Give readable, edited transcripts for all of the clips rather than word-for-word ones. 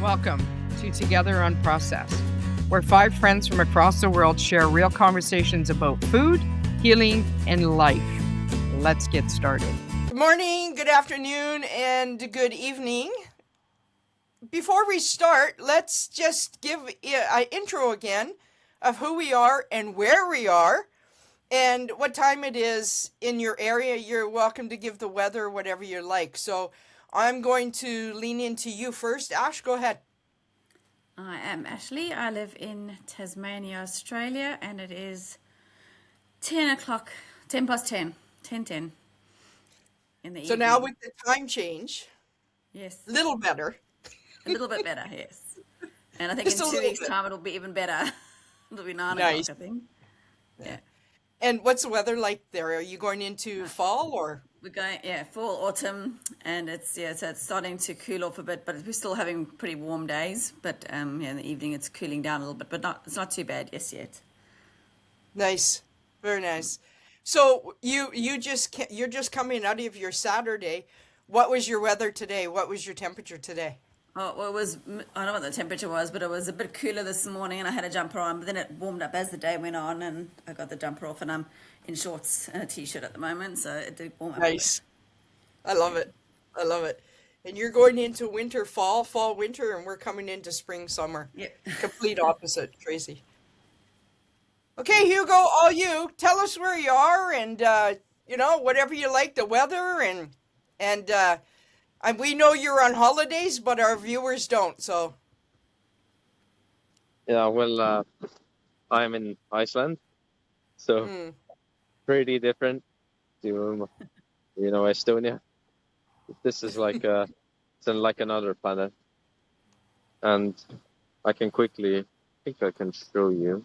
Welcome to Together Unprocessed, where 5 friends from across the world share real conversations about food, healing, and life. Let's get started. Good morning, good afternoon, and good evening. Before we start, let's just give an intro again of who we are and where we are and what time it is in your area. You're welcome to give the weather whatever you like. So I'm going to lean into you first. Ash, go ahead. I am Ashley. I live in Tasmania, Australia, and it is 10 o'clock, 10 past 10, 10 in the evening. So now with the time change, yes, little better. a little bit better, yes. And I think Just a in 2 little weeks' bit. time it'll be even better. It'll be 9 Nice. o'clock, I think. Yeah. And what's the weather like there? Are you going into fall or? We're going, fall, autumn, and so it's starting to cool off a bit, but we're still having pretty warm days. But in the evening it's cooling down a little bit, but it's not too bad yet. Nice, very nice. So you're just coming out of your Saturday. What was your weather today? What was your temperature today? Oh, well, I don't know what the temperature was, but it was a bit cooler this morning and I had a jumper on, but then it warmed up as the day went on and I got the jumper off and I'm in shorts and a t-shirt at the moment, so it did warm up. Nice. I love it. I love it. And you're going into winter, fall, winter, and we're coming into spring, summer. Yeah. Complete opposite, Tracy. Okay, Hugo, all you. Tell us where you are and, whatever you like, the weather and we know you're on holidays, but our viewers don't, so. Yeah, well, I'm in Iceland, so pretty different to, Estonia. This is like it's like another planet, and I think I can show you.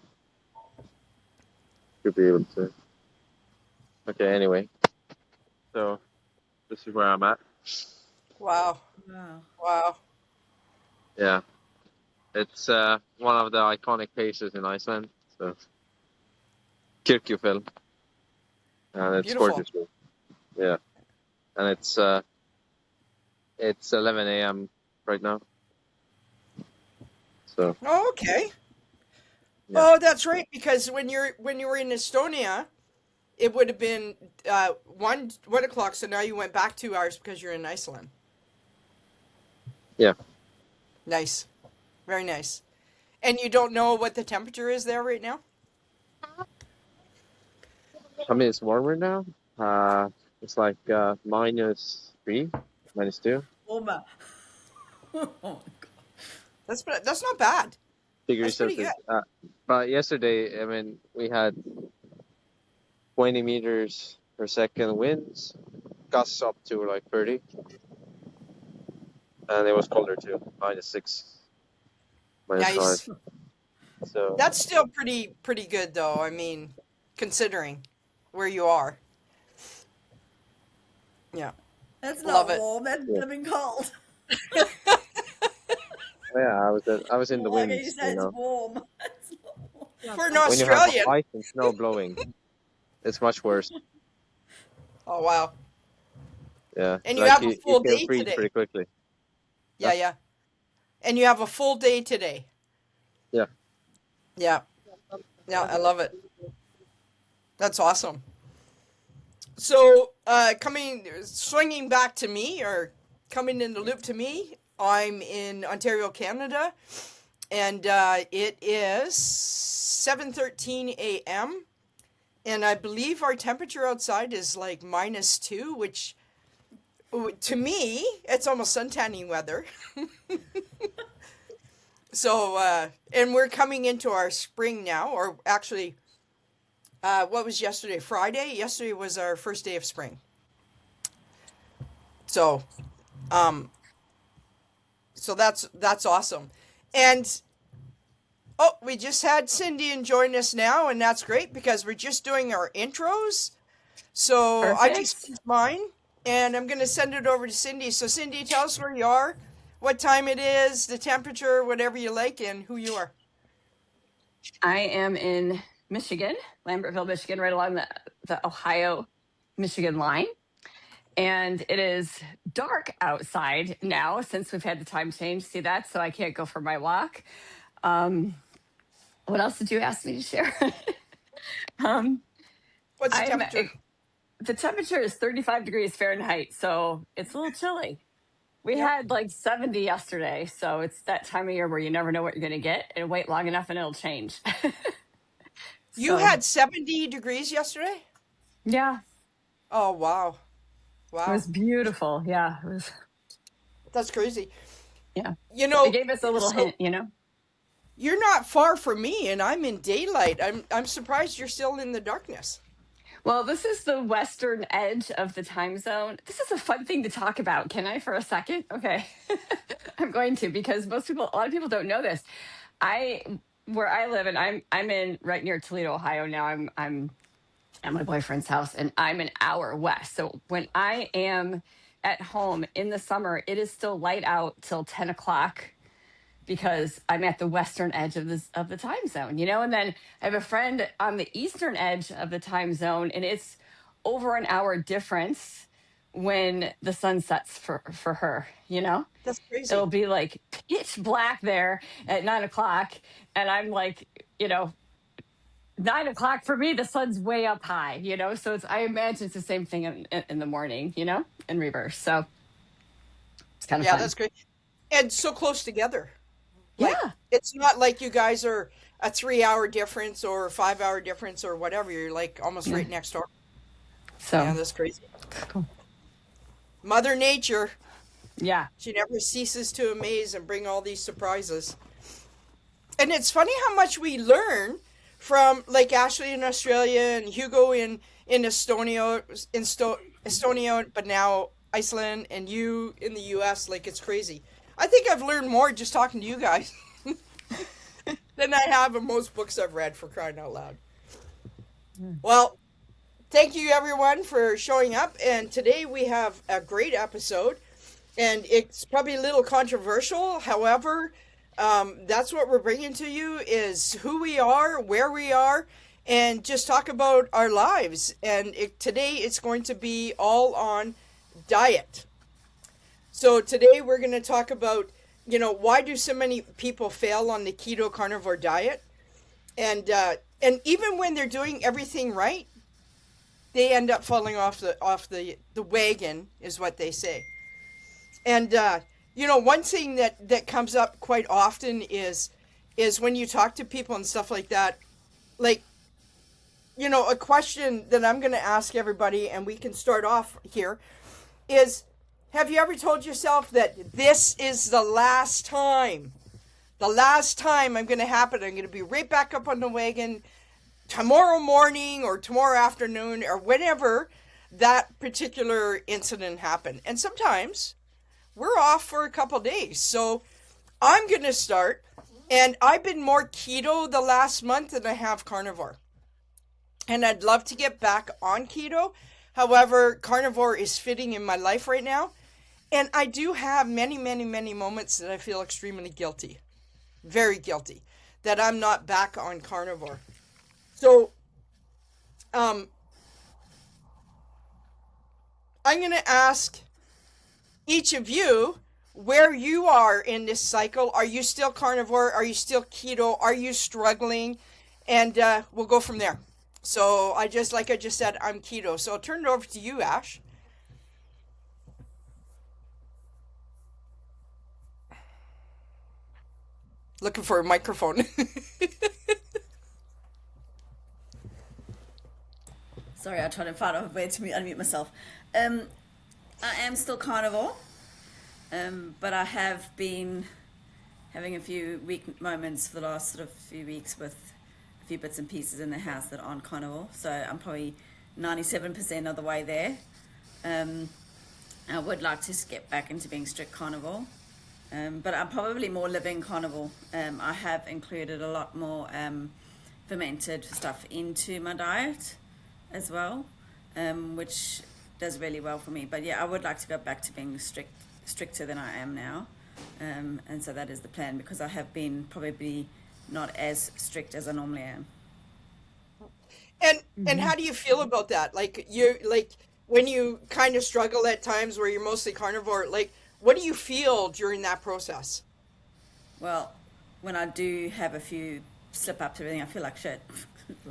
Should be able to. Okay, anyway, so this is where I'm at. Wow. Wow. Wow. Yeah, it's one of the iconic places in Iceland. So Kirkjufell, and it's Beautiful. gorgeous. Yeah, and it's 11 a.m. right now. So. Oh, okay. Yeah. Oh, that's right. Because when you were in Estonia, it would have been 1 o'clock. So now you went back 2 hours because you're in Iceland. Yeah. Nice, very nice. And you don't know what the temperature is there right now? I mean, it's warmer now. It's like -3, -2. Warmer. Oh my God. That's not bad. Degrees That's pretty Celsius. But yesterday, I mean, we had 20 meters per second winds, gusts up to like 30, and it was colder too, -6, Nice. -5. So That's still pretty good though. I mean, considering where you are. Yeah. That's Love not it. warm, that's living cold. yeah, I was in the Why wind. can you say it's warm? It's not warm. For an When you have Australian. ice and snow blowing, it's much worse. Oh, wow. Yeah. And you like have a full you day can freeze today. pretty quickly. Yeah, yeah. And you have a full day today. Yeah. Yeah. Yeah, I love it. That's awesome. So, swinging back to me, or coming in the loop to me, I'm in Ontario, Canada, and it is 7:13 a.m., and I believe our temperature outside is like -2, which to me, it's almost suntanning weather. So, and we're coming into our spring now, or actually, what was yesterday? Friday? Yesterday was our first day of spring. So, so that's awesome. And, we just had Cindy join us now, and that's great because we're just doing our intros. So I just Perfect. finished mine, and I'm going to send it over to Cindy. So Cindy, tell us where you are, what time it is, the temperature, whatever you like, and who you are. I am in Michigan, Lambertville, Michigan, right along the Ohio-Michigan line. And it is dark outside now since we've had the time change. See that? So I can't go for my walk. Um, what else did you ask me to share? um, What's the I'm temperature? the temperature is 35 degrees Fahrenheit, so it's a little chilly. We Yep. had like 70 yesterday, so it's that time of year where you never know what you're going to get, and wait long enough and it'll change. You So had 70 degrees yesterday? yeah, Oh, wow. it Wow. was beautiful. Yeah, it was. That's crazy. Yeah, You it know, gave us a little so hint. you're not far from me and I'm in daylight. I'm surprised you're still in the darkness. Well, this is the western edge of the time zone. This is a fun thing to talk about. Can I for a second? Okay. I'm going to, because a lot of people don't know this. I Where I live, and I'm in right near Toledo, Ohio now. I'm at my boyfriend's house, and I'm an hour west. So when I am at home in the summer, it is still light out till 10 o'clock because I'm at the western edge of the time zone, And then I have a friend on the eastern edge of the time zone, and it's over an hour difference when the sun sets for her. That's It'll crazy. be like pitch black there at 9 o'clock, and I'm like, 9 o'clock for me, the sun's way up high. So I imagine it's the same thing in the morning, in reverse. So it's kind of Yeah, fun. that's great. And so close together. Like, Yeah. it's not like you guys are a 3 hour difference or a 5 hour difference or whatever. You're like almost Yeah. right next door. Yeah, So that's crazy. cool. Mother Nature, Yeah. she never ceases to amaze and bring all these surprises. And it's funny how much we learn from like Ashley in Australia and Hugo in Estonia, but now Iceland, and you in the US. Like, it's crazy. I think I've learned more just talking to you guys than I have in most books I've read, for crying out loud. Well, thank you everyone for showing up. And today we have a great episode, and it's probably a little controversial. However, that's what we're bringing to you, is who we are, where we are, and just talk about our lives. And today it's going to be all on diet. So today we're going to talk about, why do so many people fail on the keto carnivore diet? And even when they're doing everything right, they end up falling off the wagon, is what they say. And one thing that comes up quite often is when you talk to people and stuff like that, like, a question that I'm going to ask everybody, and we can start off here, is, have you ever told yourself that this is the last time? The last time I'm going to happen. I'm going to be right back up on the wagon tomorrow morning or tomorrow afternoon or whenever that particular incident happened. And sometimes we're off for a couple days. So I'm going to start. And I've been more keto the last month than I have carnivore. And I'd love to get back on keto. However, carnivore is fitting in my life right now. And I do have many, many, many moments that I feel extremely guilty. Very guilty that I'm not back on carnivore. So, I'm going to ask each of you where you are in this cycle. Are you still carnivore? Are you still keto? Are you struggling? And we'll go from there. So like I just said, I'm keto. So I'll turn it over to you, Ash. Looking for a microphone. Sorry, I tried to find a way to unmute myself. I am still carnivore, but I have been having a few weak moments for the last sort of few weeks with a few bits and pieces in the house that aren't carnivore. So I'm probably 97% of the way there. I would like to get back into being strict carnivore, but I'm probably more living carnivore. I have included a lot more fermented stuff into my diet as well, which does really well for me. But yeah, I would like to go back to being stricter than I am now, and so that is the plan, because I have been probably not as strict as I normally am. And how do you feel about that? Like, when you kind of struggle at times where you're mostly carnivore, like what do you feel during that process? Well, when I do have a few slip ups, everything, I feel like shit.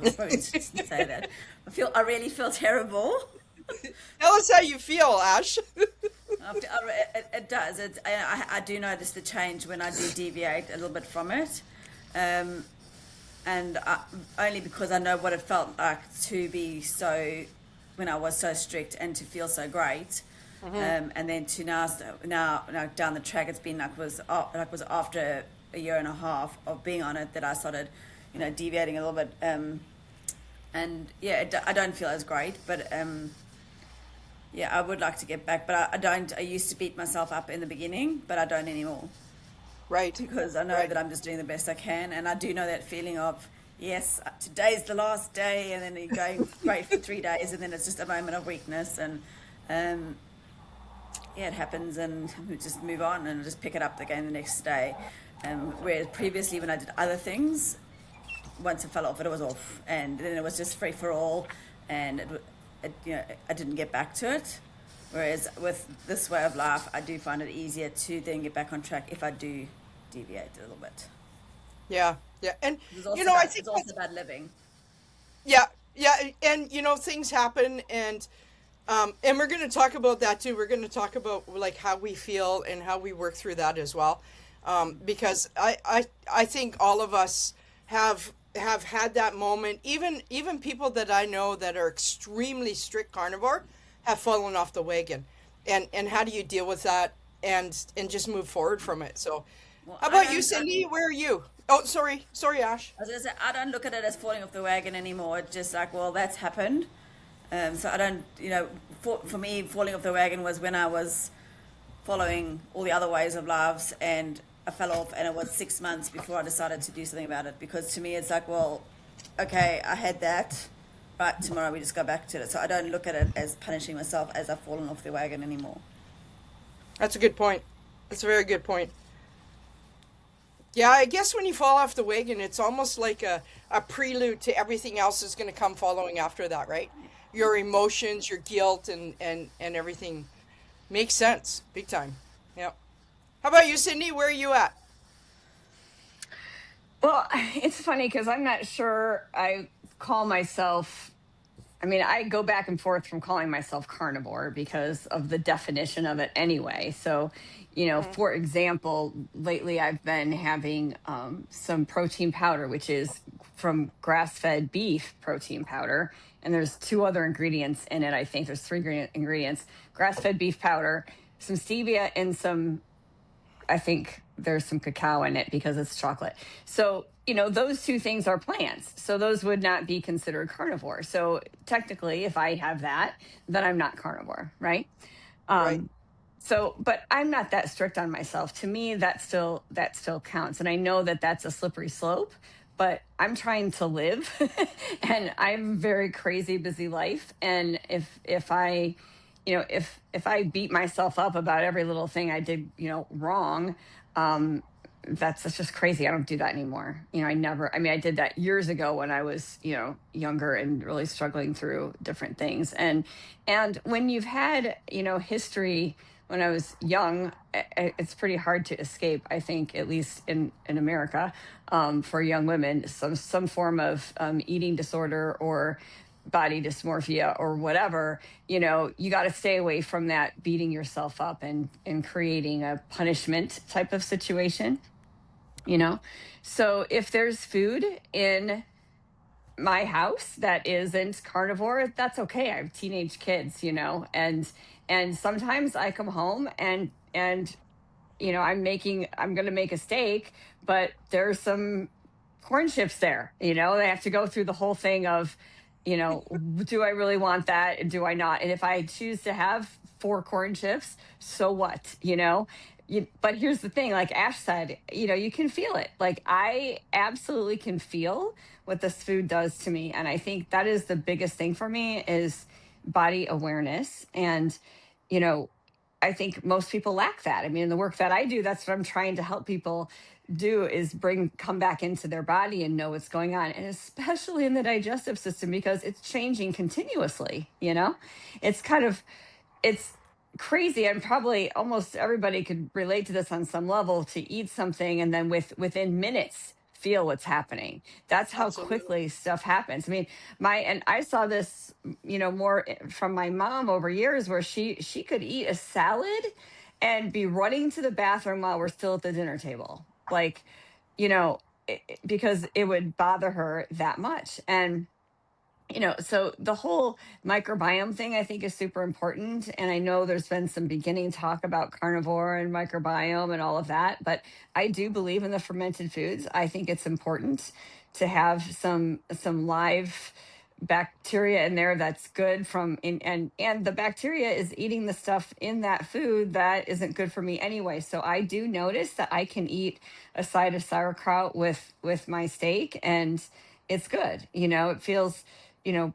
I probably shouldn't say that. I really feel terrible. Tell us how you feel, Ash. It does. I do notice the change when I do deviate a little bit from it. Um, only because I know what it felt like to be so, when I was so strict and to feel so great. And then to now down the track, it's been was after a year and a half of being on it that I started, deviating a little bit. And yeah, I don't feel as great, but yeah, I would like to get back, but I don't. I used to beat myself up in the beginning, but I don't anymore Right. because I know Right. that I'm just doing the best I can, and I do know that feeling of yes, today's the last day, and then you're going great for 3 days, and then it's just a moment of weakness, and um, yeah, it happens, and we just move on and just pick it up again the next day. Whereas previously, when I did other things, once it fell off, it was off, and then it was just free for all, and I didn't get back to it. Whereas with this way of life, I do find it easier to then get back on track if I do deviate a little bit. Yeah. Yeah. And It's also I about, think it's also about living. yeah, yeah, and things happen, and we're going to talk about that too. We're going to talk about like how we feel and how we work through that as well, because I think all of us have had that moment. Even people that I know that are extremely strict carnivore have fallen off the wagon, and how do you deal with that and just move forward from it? So, Well, how I about you, don't. Cindy? Where are you? Oh, sorry, Ash. I was gonna say I don't look at it as falling off the wagon anymore. It's just like, well, that's happened. So I don't, for me, falling off the wagon was when I was following all the other ways of lives and I fell off, and it was 6 months before I decided to do something about it. Because to me, it's like, well, okay, I had that, but tomorrow we just go back to it. So I don't look at it as punishing myself as I've fallen off the wagon anymore. That's a good point. That's a very good point. Yeah, I guess when you fall off the wagon, it's almost like a prelude to everything else that's going to come following after that, right? Your emotions, your guilt, and everything makes sense, big time. Yeah. How about you, Cindy? Where are you at? Well, it's funny because I'm not sure I call myself. I mean, I go back and forth from calling myself carnivore because of the definition of it anyway. So, Hmm. for example, lately I've been having some protein powder, which is from grass-fed beef protein powder. And there's two other ingredients in it. I think there's three ingredients: grass-fed beef powder, some stevia, and some, I think there's some cacao in it because it's chocolate. So, those two things are plants. So those would not be considered carnivore. So technically, if I have that, then I'm not carnivore, right? Right. Um, so, but I'm not that strict on myself. To me, that still counts. And I know that that's a slippery slope, but I'm trying to live and I'm very crazy busy life. And if I if I beat myself up about every little thing I did, wrong, um, that's just crazy. I don't do that anymore. I never, I mean, I did that years ago when I was, younger and really struggling through different things. And when you've had, history when I was young, it's pretty hard to escape, I think, at least in America, for young women, some form of eating disorder or body dysmorphia or whatever. You got to stay away from that beating yourself up and creating a punishment type of situation, you know so if there's food in my house that isn't carnivore, that's okay. I have teenage kids, and sometimes I come home and I'm going to make a steak, but there's some corn chips there. They have to go through the whole thing of, do I really want that? And do I not? And if I choose to have four corn chips, so what? But here's the thing, like Ash said, you can feel it. Like I absolutely can feel what this food does to me. And I think that is the biggest thing for me is body awareness. And, you know, I think most people lack that. I mean, in the work that I do, that's what I'm trying to help people do, is come back into their body and know what's going on. And especially in the digestive system, because it's changing continuously, it's kind of, it's crazy, and probably almost everybody could relate to this on some level, to eat something and then within minutes feel what's happening. That's how Absolutely. quickly stuff happens. I mean, and I saw this, more from my mom over years, where she could eat a salad and be running to the bathroom while we're still at the dinner table, like, because it would bother her that much. And so the whole microbiome thing, I think, is super important. And I know there's been some beginning talk about carnivore and microbiome and all of that, but I do believe in the fermented foods. I think it's important to have some live bacteria in there that's good and the bacteria is eating the stuff in that food that isn't good for me anyway. So I do notice that I can eat a side of sauerkraut with my steak, and it's good. It feels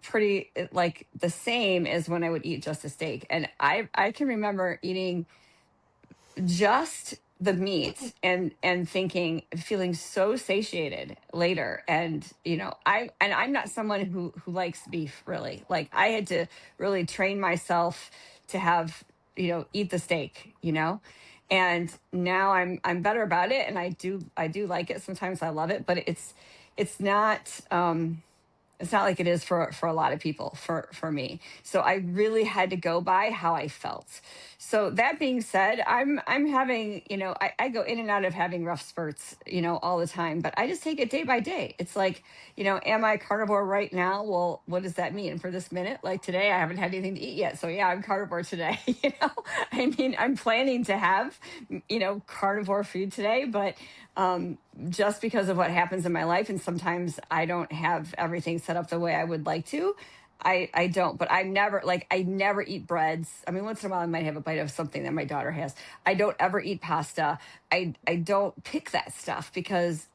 pretty like the same as when I would eat just a steak. And I can remember eating just the meat and feeling so satiated later. And I'm not someone who likes beef, really. Like, I had to really train myself to have, eat the steak, and now I'm better about it, and I do like it. Sometimes I love it, but it's not it's not like it is for a lot of people, for me. So I really had to go by how I felt. So that being said, I'm having, I go in and out of having rough spurts, all the time, but I just take it day by day. It's like, am I carnivore right now? Well, what does that mean for this minute? Like today, I haven't had anything to eat yet. So yeah, I'm carnivore today. I mean, I'm planning to have, carnivore food today, but just because of what happens in my life, and sometimes I don't have everything set up the way I would like to. I don't, but I never eat breads. I mean, once in a while I might have a bite of something that my daughter has. I don't ever eat pasta. I don't pick that stuff because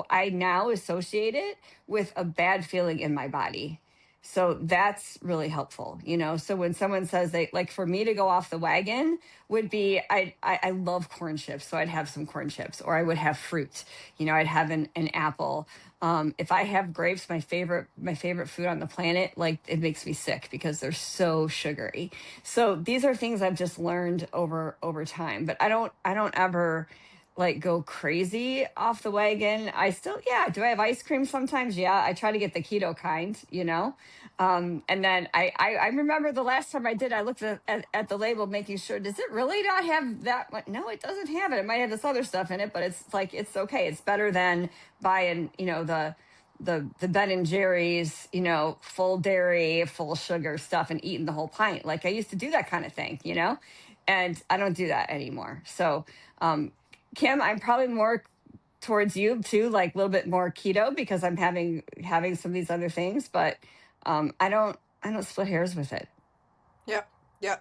I now associate it with a bad feeling in my body. So that's really helpful, So when someone says like, for me to go off the wagon would be, I love corn chips. So I'd have some corn chips, or I would have fruit, I'd have an apple. If I have grapes, my favorite food on the planet, like, it makes me sick because they're so sugary. So these are things I've just learned over time, but I don't ever like go crazy off the wagon. I still, yeah. Do I have ice cream sometimes? Yeah. I try to get the keto kind, and then I remember the last time I did, I looked at the label, making sure, does it really not have that one? No, it doesn't have it. It might have this other stuff in it, but it's like, it's okay. It's better than buying, the Ben and Jerry's, full dairy, full sugar stuff, and eating the whole pint. Like, I used to do that kind of thing, and I don't do that anymore. So, Kim, I'm probably more towards you too, like a little bit more keto, because I'm having some of these other things, but I don't split hairs with it. Yeah, yeah.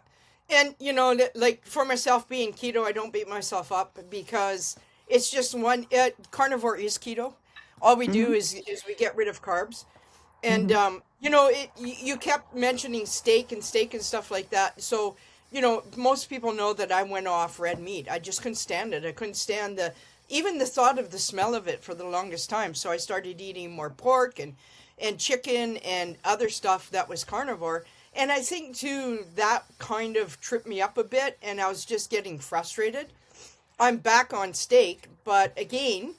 And like for myself being keto, I don't beat myself up because it's just one. Carnivore is keto. All we do Hmm. is we get rid of carbs, and Hmm. you kept mentioning steak and stuff like that. So most people know that I went off red meat. I just couldn't stand it. I couldn't stand even the thought of the smell of it for the longest time. So I started eating more pork and chicken and other stuff that was carnivore. And I think too that kind of tripped me up a bit, and I was just getting frustrated. I'm back on steak, but again,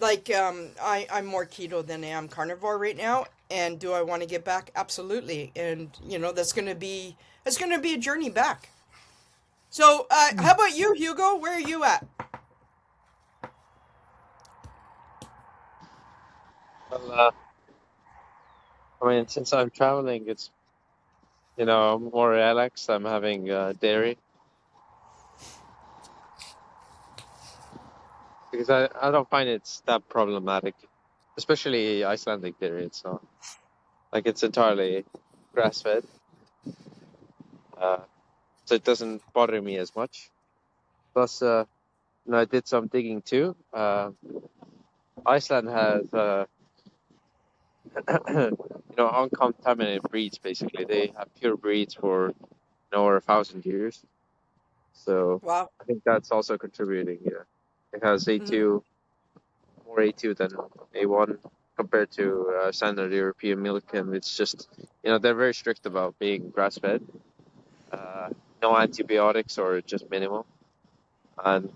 like I'm more keto than I am carnivore right now. And do I want to get back? Absolutely. And that's gonna be a journey back. So how about you, Hugo? Where are you at? Well, I mean, since I'm traveling, it's more relaxed. I'm having dairy because I don't find it's that problematic, especially Icelandic dairy. It's not like it's entirely grass fed, uh, so it doesn't bother me as much. Plus, I did some digging too. Iceland has uncontaminated breeds. Basically, they have pure breeds for over 1,000 years. So Wow. I think that's also contributing. Yeah, it has A2, more A2 than A1 compared to standard European milk, and it's just, they're very strict about being grass-fed, no antibiotics or just minimal, and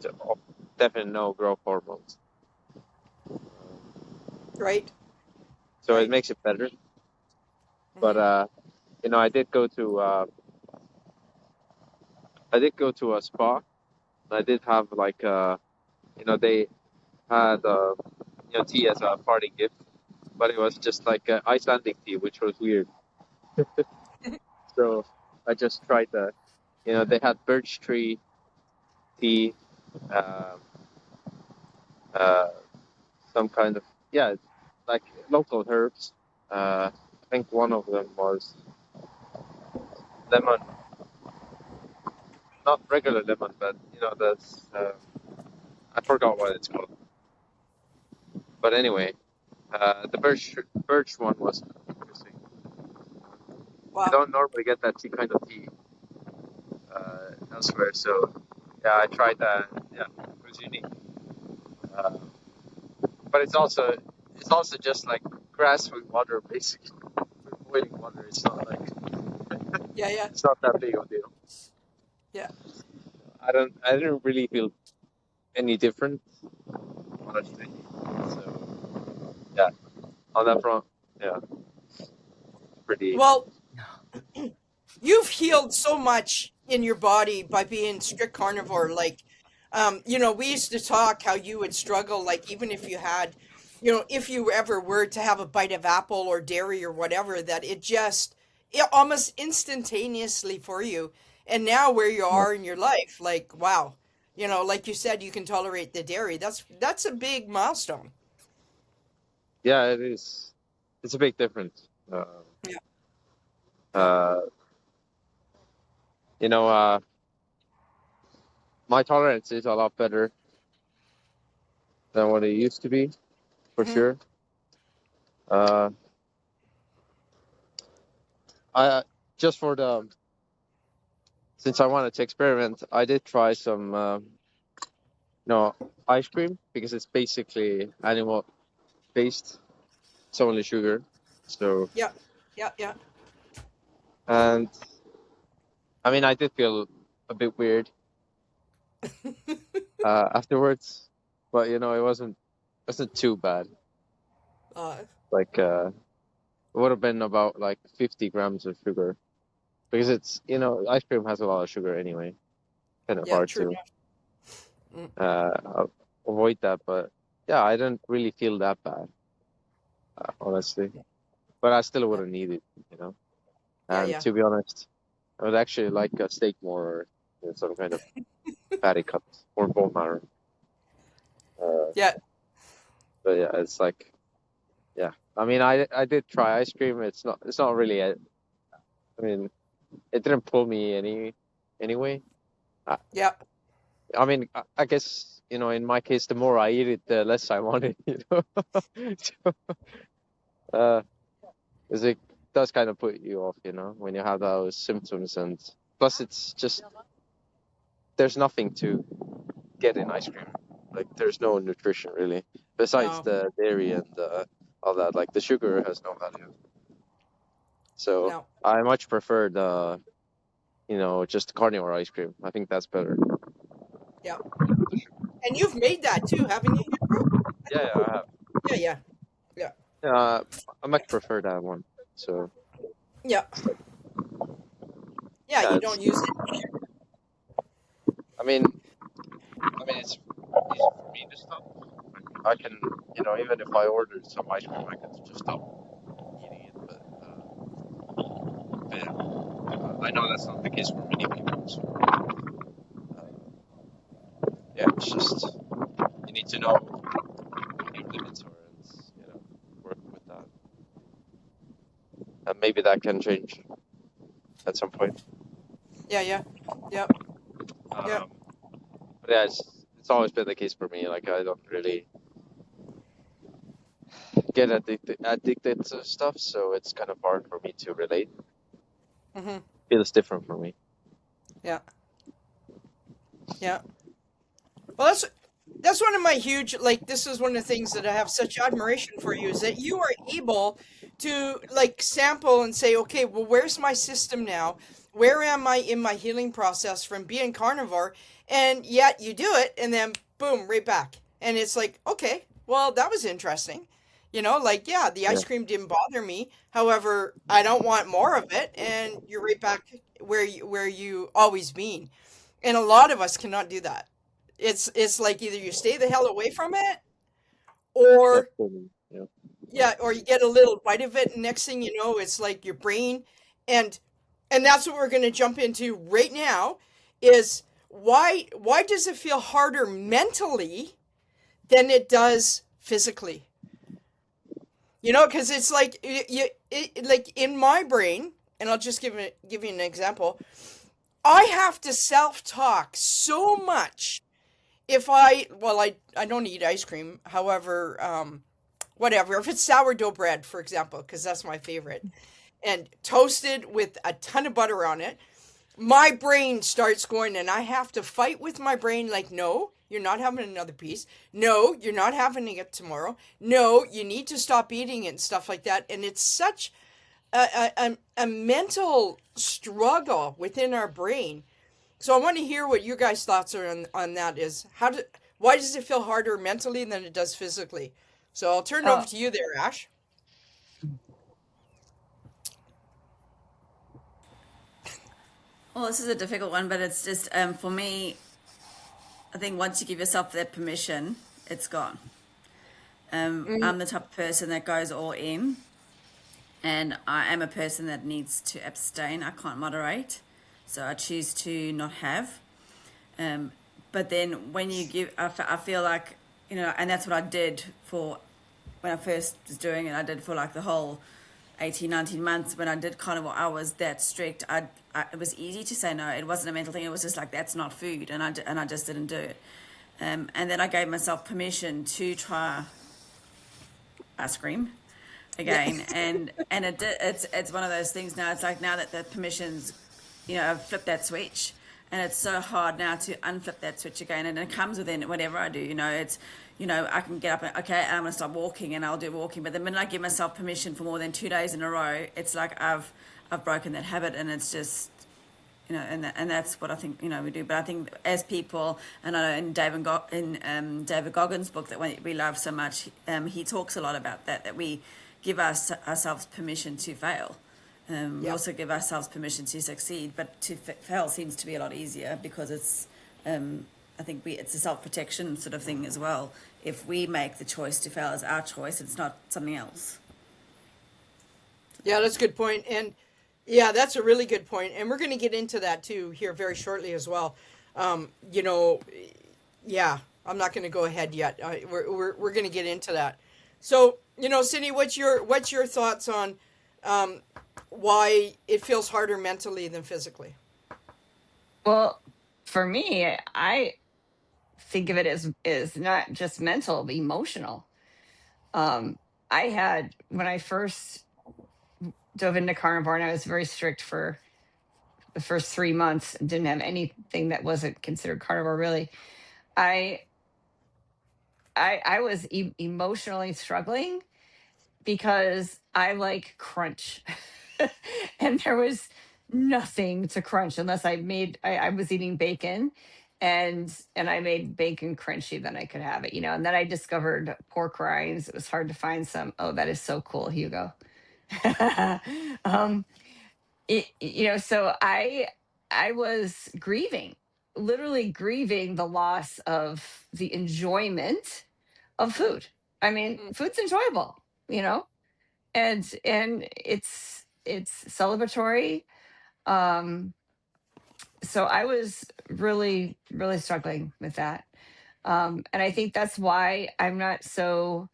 definitely no growth hormones. Right. So it Right. makes it better. But I did go to a spa. I did have like they had tea as a party gift, but it was just like Icelandic tea, which was weird. So I just tried they had birch tree tea, um, uh, some kind of, yeah, like local herbs. I think one of them was lemon, not regular lemon, but that's I forgot what it's called. But anyway, the birch one was interesting. You Wow. don't normally get that kind of tea elsewhere, so yeah, I tried that. Yeah, it was unique. Uh, but it's also just like grass with water, basically, with boiling water. It's not like Yeah. Yeah. it's not that big of a deal. Yeah. I didn't really feel any different, honestly. So yeah, on that front, yeah, pretty. Well, you've healed so much in your body by being strict carnivore. Like, we used to talk how you would struggle, like, even if you had, if you ever were to have a bite of apple or dairy or whatever, that it almost instantaneously for you. And now where you are in your life, like, wow, like you said, you can tolerate the dairy. That's a big milestone. Yeah, it is. It's a big difference. Yeah. Yeah. Uh, you know, uh, my tolerance is a lot better than what it used to be, for Hmm. sure. Uh, I just for the since I wanted to experiment, I did try some, ice cream because it's basically animal based. It's only sugar. So, Yeah. Yeah. Yeah. and I mean, I did feel a bit weird afterwards, but it wasn't too bad. Uh, Like, it would have been about like 50 grams of sugar because ice cream has a lot of sugar anyway. Kind of yeah. hard True to enough. avoid that, but yeah, I didn't really feel that bad, honestly. But I still Yeah. wouldn't need it, you know. Yeah. And Yeah. to be honest, I would actually like a steak more, or some kind of fatty cut or bone marrow. Uh, Yeah. but yeah, it's like, yeah. I mean, I did try ice cream. It's not really I mean, it didn't pull me anyway. I, Yeah. I mean, I guess in my case, the more I eat it, the less I want it. So, uh, 'cause it does kind of put you off, when you have those symptoms, and plus it's just there's nothing to get in ice cream. Like there's no nutrition really, besides No. the dairy and all that. Like the sugar has no value. So No. I much prefer just carnivore ice cream. I think that's better. Yeah. And you've made that too, haven't you, Hero? Yeah, yeah, I have. Yeah, yeah, yeah, I much prefer that one. So yeah, it's like, yeah. yeah, You it's. don't use it. I mean, it's easy for me to stop. I can, even if I ordered some ice cream, I can just stop eating it. But yeah, I know that's not the case for many people. So yeah, it's just you need to know what your limits are and work with that. And maybe that can change at some point. Yeah, yeah, yeah, yeah. Um, but yeah, it's always been the case for me. Like I don't really get addicted to stuff, so it's kind of hard for me to relate. Hmm. Feels different for me. Yeah. Yeah. Well, that's one of my huge, like, this is one of the things that I have such admiration for you, is that you are able to, like, sample and say, okay, well, where's my system now? Where am I in my healing process from being carnivore? And yet you do it, and then boom, right back. And it's like, okay, well, that was interesting. Like, yeah, the Yeah. ice cream didn't bother me. However, I don't want more of it, and you're right back where you always been. And a lot of us cannot do that. It's like either you stay the hell away from it, or Definitely. Yeah. yeah, or you get a little bite of it, and next thing you know, it's like your brain. And and that's what we're going to jump into right now, is why does it feel harder mentally than it does physically? Because it's like like in my brain, and I'll just give you an example. I have to self-talk so much. If I don't eat ice cream. However, whatever. If it's sourdough bread, for example, because that's my favorite, and toasted with a ton of butter on it, my brain starts going, and I have to fight with my brain, like, no, you're not having another piece. No, you're not having it tomorrow. No, you need to stop eating it, and stuff like that. And it's such a mental struggle within our brain. So I want to hear what your guys' thoughts are on that. Is why does it feel harder mentally than it does physically? So I'll turn it over Well, to you there, Ash. Well, this is a difficult one, but it's just for me. I think once you give yourself that permission, it's gone. I'm the type of person that goes all in, and I am a person that needs to abstain. I can't moderate, so I choose to not have. But then when you give, I feel like, and that's what I did for when I first was doing it. I did for like the whole 18, 19 months when I did carnivore. I was that strict. It was easy to say no. It wasn't a mental thing. It was just like, that's not food, and I just didn't do it. And then I gave myself permission to try ice cream again, and it's one of those things now. It's like, now that the permissions, I've flipped that switch, and it's so hard now to unflip that switch again. And it comes within whatever I do. It's, I can get up and, okay, I'm gonna start walking, and I'll do walking. But the minute I give myself permission for more than 2 days in a row, it's like I've broken that habit, and it's just, and that's what I think, we do. But I think as people, and I know in David Goggins' book that we love so much, he talks a lot about that we give ourselves permission to fail. We Yeah. also give ourselves permission to succeed, but to fail seems to be a lot easier, because it's, I think it's a self-protection sort of thing as well. If we make the choice to fail as our choice, it's not something else. Yeah, that's a good point. And yeah, that's a really good point. And we're going to get into that too here very shortly as well. Um, you know, yeah, I'm not going to go ahead yet. We're going to get into that. So, Cindy, what's your thoughts on why it feels harder mentally than physically? well, for me, I think of it as not just mental, but emotional. Um, I had when I first dove into carnivore, and I was very strict for the first 3 months, and didn't have anything that wasn't considered carnivore really. I I was emotionally struggling because I like crunch. And there was nothing to crunch unless I was eating bacon, and I made bacon crunchy, then I could have it. And then I discovered pork rinds. It was hard to find some. Oh, that is so cool, Hugo. um so I was grieving, literally grieving the loss of the enjoyment of food. I mean, Mm. food's enjoyable, and it's celebratory. Um, so I was really, really struggling with that. And I think that's why I'm not so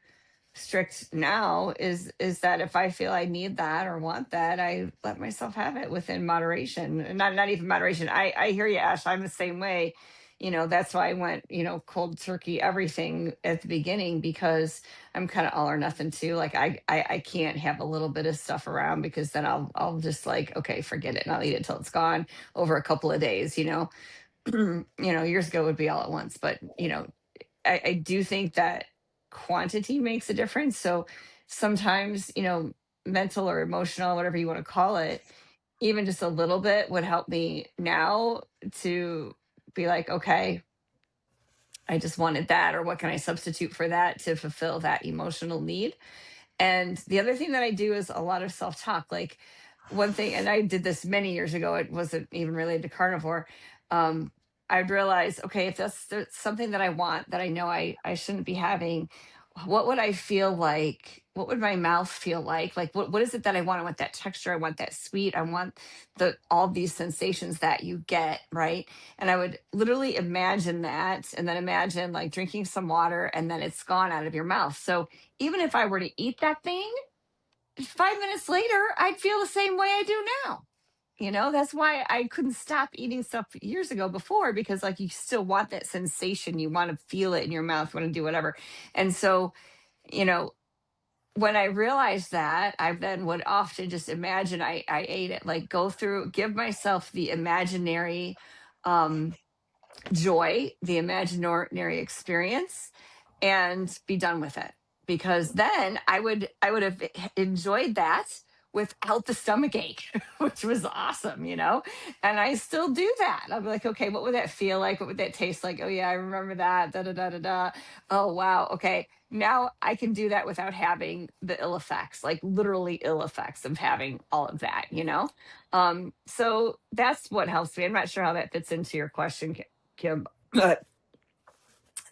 strict now, is that if I feel I need that or want that, I let myself have it within moderation. And not even moderation. I hear you, Ash. I'm the same way. That's why I went, cold turkey everything at the beginning, because I'm kind of all or nothing too. Like I can't have a little bit of stuff around, because then I'll just like, okay, forget it, and I'll eat it till it's gone over a couple of days. years ago it would be all at once, but I do think that quantity makes a difference. So sometimes, mental or emotional, whatever you want to call it, even just a little bit would help me now to be like, okay, I just wanted that, or what can I substitute for that to fulfill that emotional need? And the other thing that I do is a lot of self talk. Like one thing, and I did this many years ago, it wasn't even related to carnivore. Um, I'd realize, okay, if there's something that I want that I know I shouldn't be having, what would I feel like? What would my mouth feel like? Like what is it that I want? I want that texture, I want that sweet, I want all these sensations that you get, right? And I would literally imagine that, and then imagine like drinking some water and then it's gone out of your mouth. So even if I were to eat that thing, 5 minutes later, I'd feel the same way I do now. That's why I couldn't stop eating stuff years ago before, because like you still want that sensation. You want to feel it in your mouth, want to do whatever. And so, you know, when I realized that, I then would often just imagine I ate it, like go through, give myself the imaginary um joy, the imaginary experience, and be done with it. Because then I would have enjoyed that without the stomach ache, which was awesome. And I still do that. I'll be like, okay, what would that feel like? What would that taste like? Oh yeah, I remember that. Da da da da da. Oh wow. Okay. Now I can do that without having the ill effects, like literally ill effects of having all of that. So that's what helps me. I'm not sure how that fits into your question, Kim, but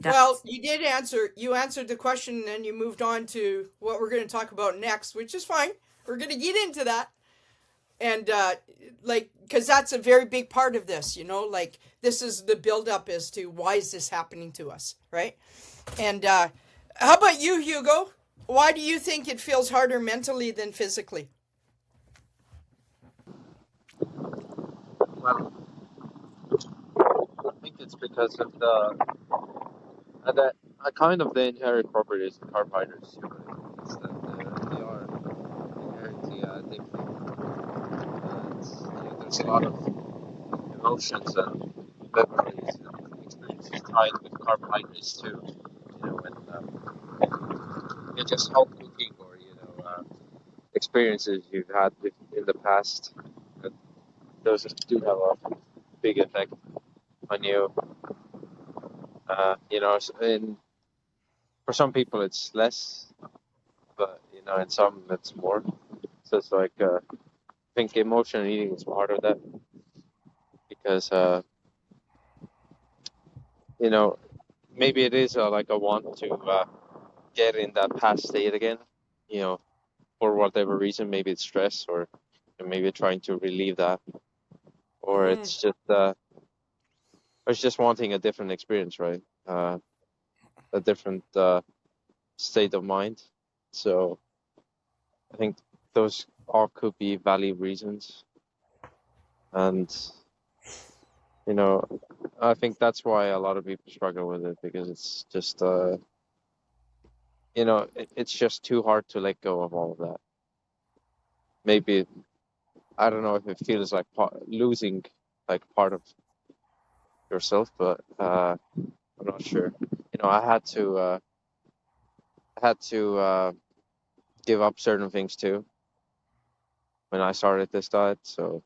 Well, that's you did answer. You answered the question, and then you moved on to what we're going to talk about next, which is fine. We're going to get into that, and because that's a very big part of this. Like this is the buildup as to why is this happening to us, right? And how about you, Hugo? Why do you think it feels harder mentally than physically? Well, I think it's because of that kind of the inherent properties of carbohydrates too, right? Is that they are inherently addictive, and there's a lot of emotions and memories and experiences tied with carbohydrates too. When just health cooking or experiences you've had in the past, uh, those do have a big effect on you. For some people it's less, but in some it's more. So it's like I think emotional eating is part of that because you know maybe it is like a want to get in that past state again. You know, for whatever reason, maybe it's stress or maybe trying to relieve that, or Mm. it's just wanting a different experience, right? A different state of mind. So I think those all could be valid reasons, and I think that's why a lot of people struggle with it because it's just it's just too hard to let go of all of that. Maybe I don't know if it feels like losing like part of yourself, but I'm not sure. I had to give up certain things too when I started this diet. So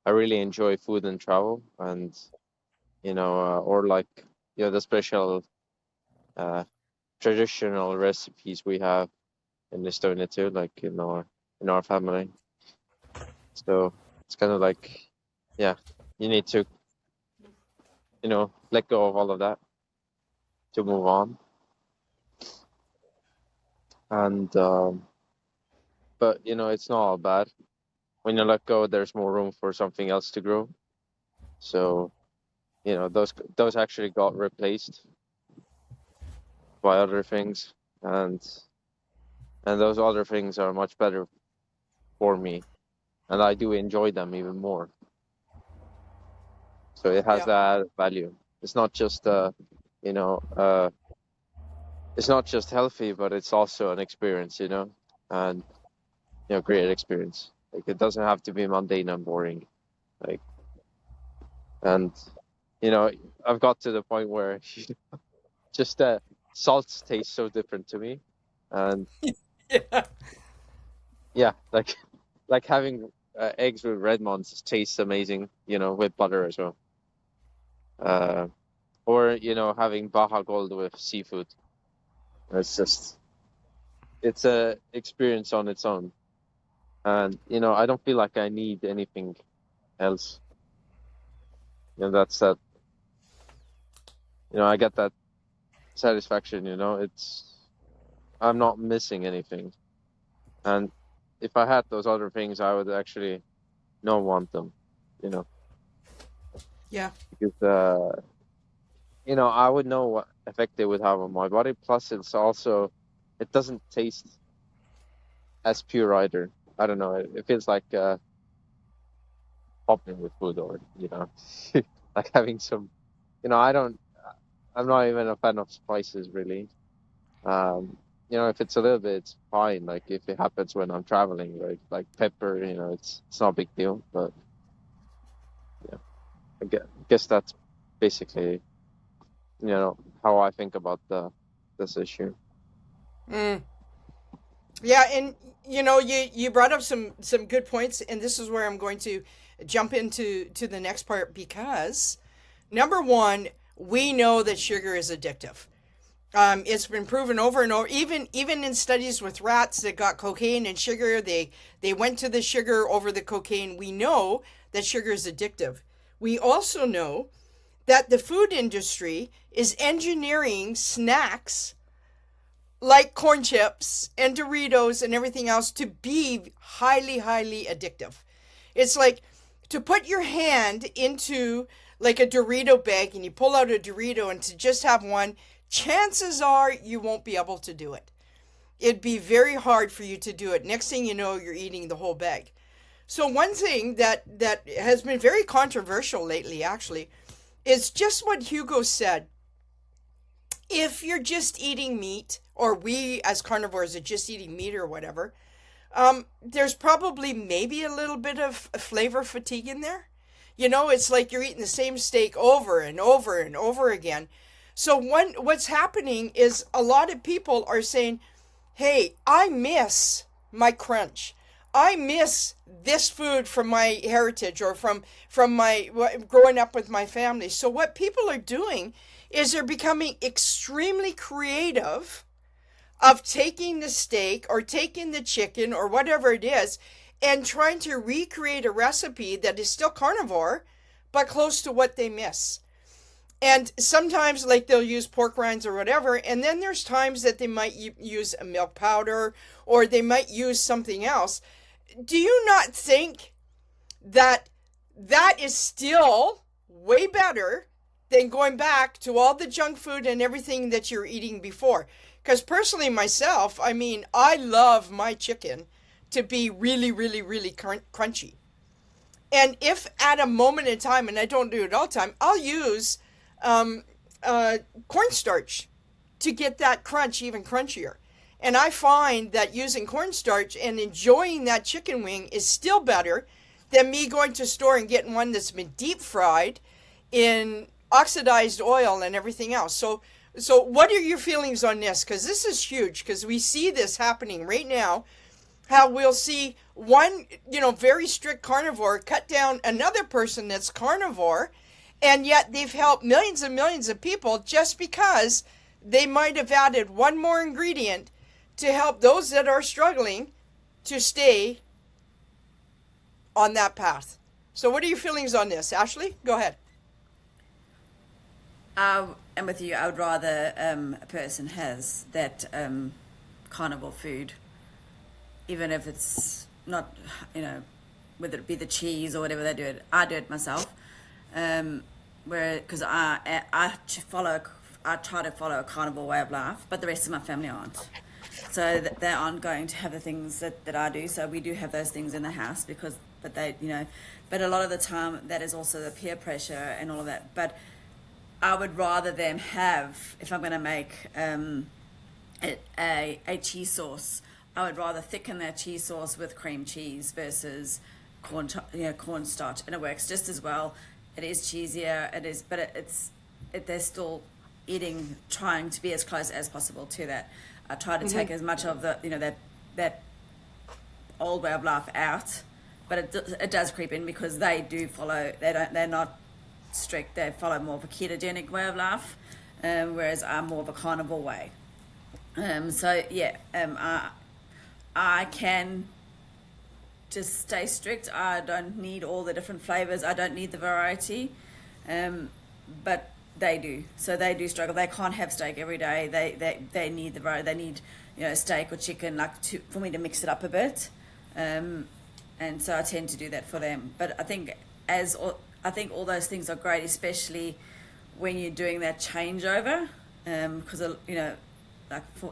I really enjoy food and travel, and or like the special uh, traditional recipes we have in Estonia too, like in our family. So it's kind of like, yeah, you need to let go of all of that to move on. And but it's not all bad. When you let go, there's more room for something else to grow. So those actually got replaced by other things, and those other things are much better for me, and I do enjoy them even more. So it has Yeah. that added value. It's not just you know it's not just healthy, but it's also an experience, and great experience. Like it doesn't have to be mundane and boring. Like And you know, I've got to the point where just salts taste so different to me, and Yeah. yeah, like having eggs with red Monds tastes amazing, you know, with butter as well. Uh, or you know, having Baja Gold with seafood. It's just it's a experience on its own, and you know, I don't feel like I need anything else. And that's that. You know, I get that satisfaction. You know, I'm not missing anything, and if I had those other things, I would actually not want them. You know, Yeah. because you know, I would know what effect they would have on my body. Plus, it doesn't taste as pure either. I don't know. It feels like popping with food, or you know, like having some. You know, I'm not even a fan of spices really. You know, if it's a little bit, it's fine. Like if it happens when I'm traveling, right? Like pepper, you know, it's not a big deal. But yeah, I guess that's basically, you know, how I think about this issue. Mm. Yeah, and you brought up some good points, and this is where I'm going to jump into the next part, because number one, we know that sugar is addictive. It's been proven over and over, even in studies with rats that got cocaine and sugar. They went to the sugar over the cocaine. We know that sugar is addictive. We also know that the food industry is engineering snacks like corn chips and Doritos and everything else to be highly, highly addictive. It's like to put your hand into like a Dorito bag and you pull out a Dorito and to just have one, chances are you won't be able to do it. It'd be very hard for you to do it. Next thing you know, you're eating the whole bag. So one thing that has been very controversial lately, actually, is just what Hugo said. If you're just eating meat, or we as carnivores are just eating meat or whatever, there's probably maybe a little bit of flavor fatigue in there. You know, it's like you're eating the same steak over and over and over again. So what's happening is a lot of people are saying, "Hey, I miss my crunch. I miss this food from my heritage, or from my growing up with my family." So what people are doing is they're becoming extremely creative of taking the steak or taking the chicken or whatever it is and trying to recreate a recipe that is still carnivore but close to what they miss. And sometimes, like, they'll use pork rinds or whatever, and then there's times that they might use a milk powder, or they might use something else. Do you not think that that is still way better than going back to all the junk food and everything that you're eating before? Because personally, myself, I mean, I love my chicken to be really, really, really crunchy. And if at a moment in time, and I don't do it all the time, I'll use um, cornstarch to get that crunch even crunchier. And I find that using cornstarch and enjoying that chicken wing is still better than me going to the store and getting one that's been deep fried in oxidized oil and everything else. So what are your feelings on this? Because this is huge, because we see this happening right now, how we'll see one, very strict carnivore cut down another person that's carnivore, and yet they've helped millions and millions of people just because they might have added one more ingredient to help those that are struggling to stay on that path. So what are your feelings on this? Ashley, go ahead. I'm with you. I would rather a person has that carnivore food, even if it's not, whether it be the cheese or whatever they do it. I do it myself, because I try to follow a carnivore way of life, but the rest of my family aren't. So they aren't going to have the things that I do. So we do have those things in the house but a lot of the time that is also the peer pressure and all of that. But I would rather them have, if I'm going to make a cheese sauce, I would rather thicken that cheese sauce with cream cheese versus cornstarch, and it works just as well. it is cheesier. It is, but they're still trying to be as close as possible to that. I try to take as much of the, that old way of life out, but it does creep in because they do follow. They're not strict. They follow more of a ketogenic way of life, whereas I'm more of a carnivore way. I can just stay strict. I don't need all the different flavors. I don't need the variety, but they do. So they do struggle. They can't have steak every day. They need the variety. They need steak or chicken for me to mix it up a bit, and so I tend to do that for them. But I think all those things are great, especially when you're doing that changeover, because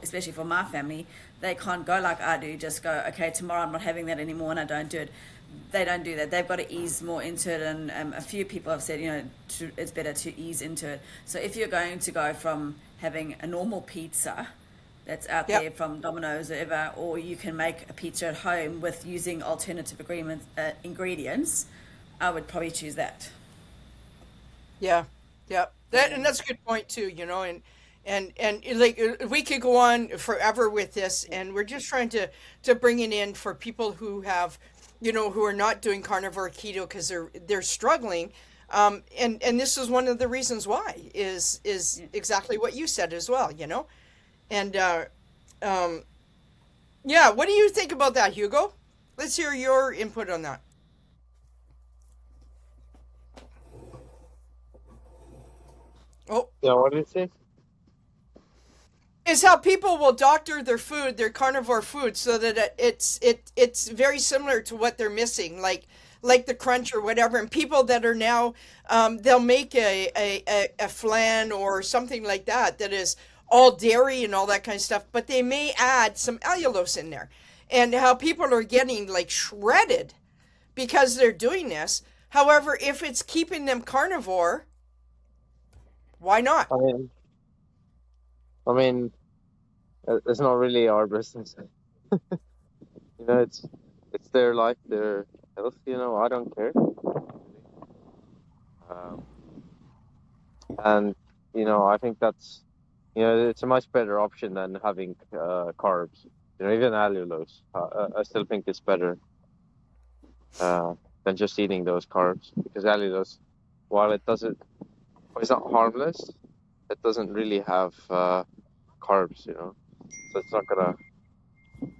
especially for my family, they can't go like I do, just go, okay, tomorrow I'm not having that anymore, and I don't do it. They don't do that. They've got to ease more into it, and a few people have said, it's better to ease into it. So if you're going to go from having a normal pizza that's out there from Domino's or whatever, or you can make a pizza at home with using alternative ingredients, I would probably choose that. Yeah, yeah. That's a good point too, and like we could go on forever with this, and we're just trying to bring it in for people who have, who are not doing carnivore keto because they're struggling, and this is one of the reasons why is exactly what you said as well, and yeah. What do you think about that, Hugo? Let's hear your input on that. Oh. Yeah, what did you say? Is how people will doctor their food, their carnivore food, so that it's very similar to what they're missing, like the crunch or whatever. And people that are now, they'll make a flan or something like that is all dairy and all that kind of stuff, but they may add some allulose in there. And how people are getting like shredded because they're doing this. However, if it's keeping them carnivore, why not? I mean, it's not really our business. It's their life, their health. I don't care. And I think that's it's a much better option than having carbs. Even allulose. I still think it's better than just eating those carbs, because allulose, while it's not harmless, it doesn't really have carbs, so it's not gonna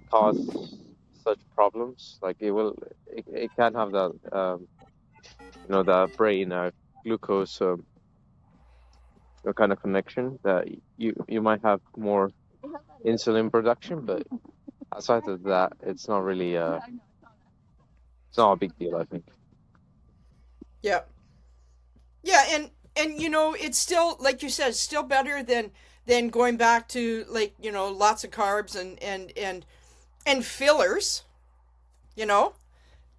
cause such problems. Like it can have that the brain glucose kind of connection that you might have more insulin production, but aside of that, it's not really it's not a big deal, I think. Yeah. Yeah, and it's still, like you said, it's still better than going back to lots of carbs and fillers,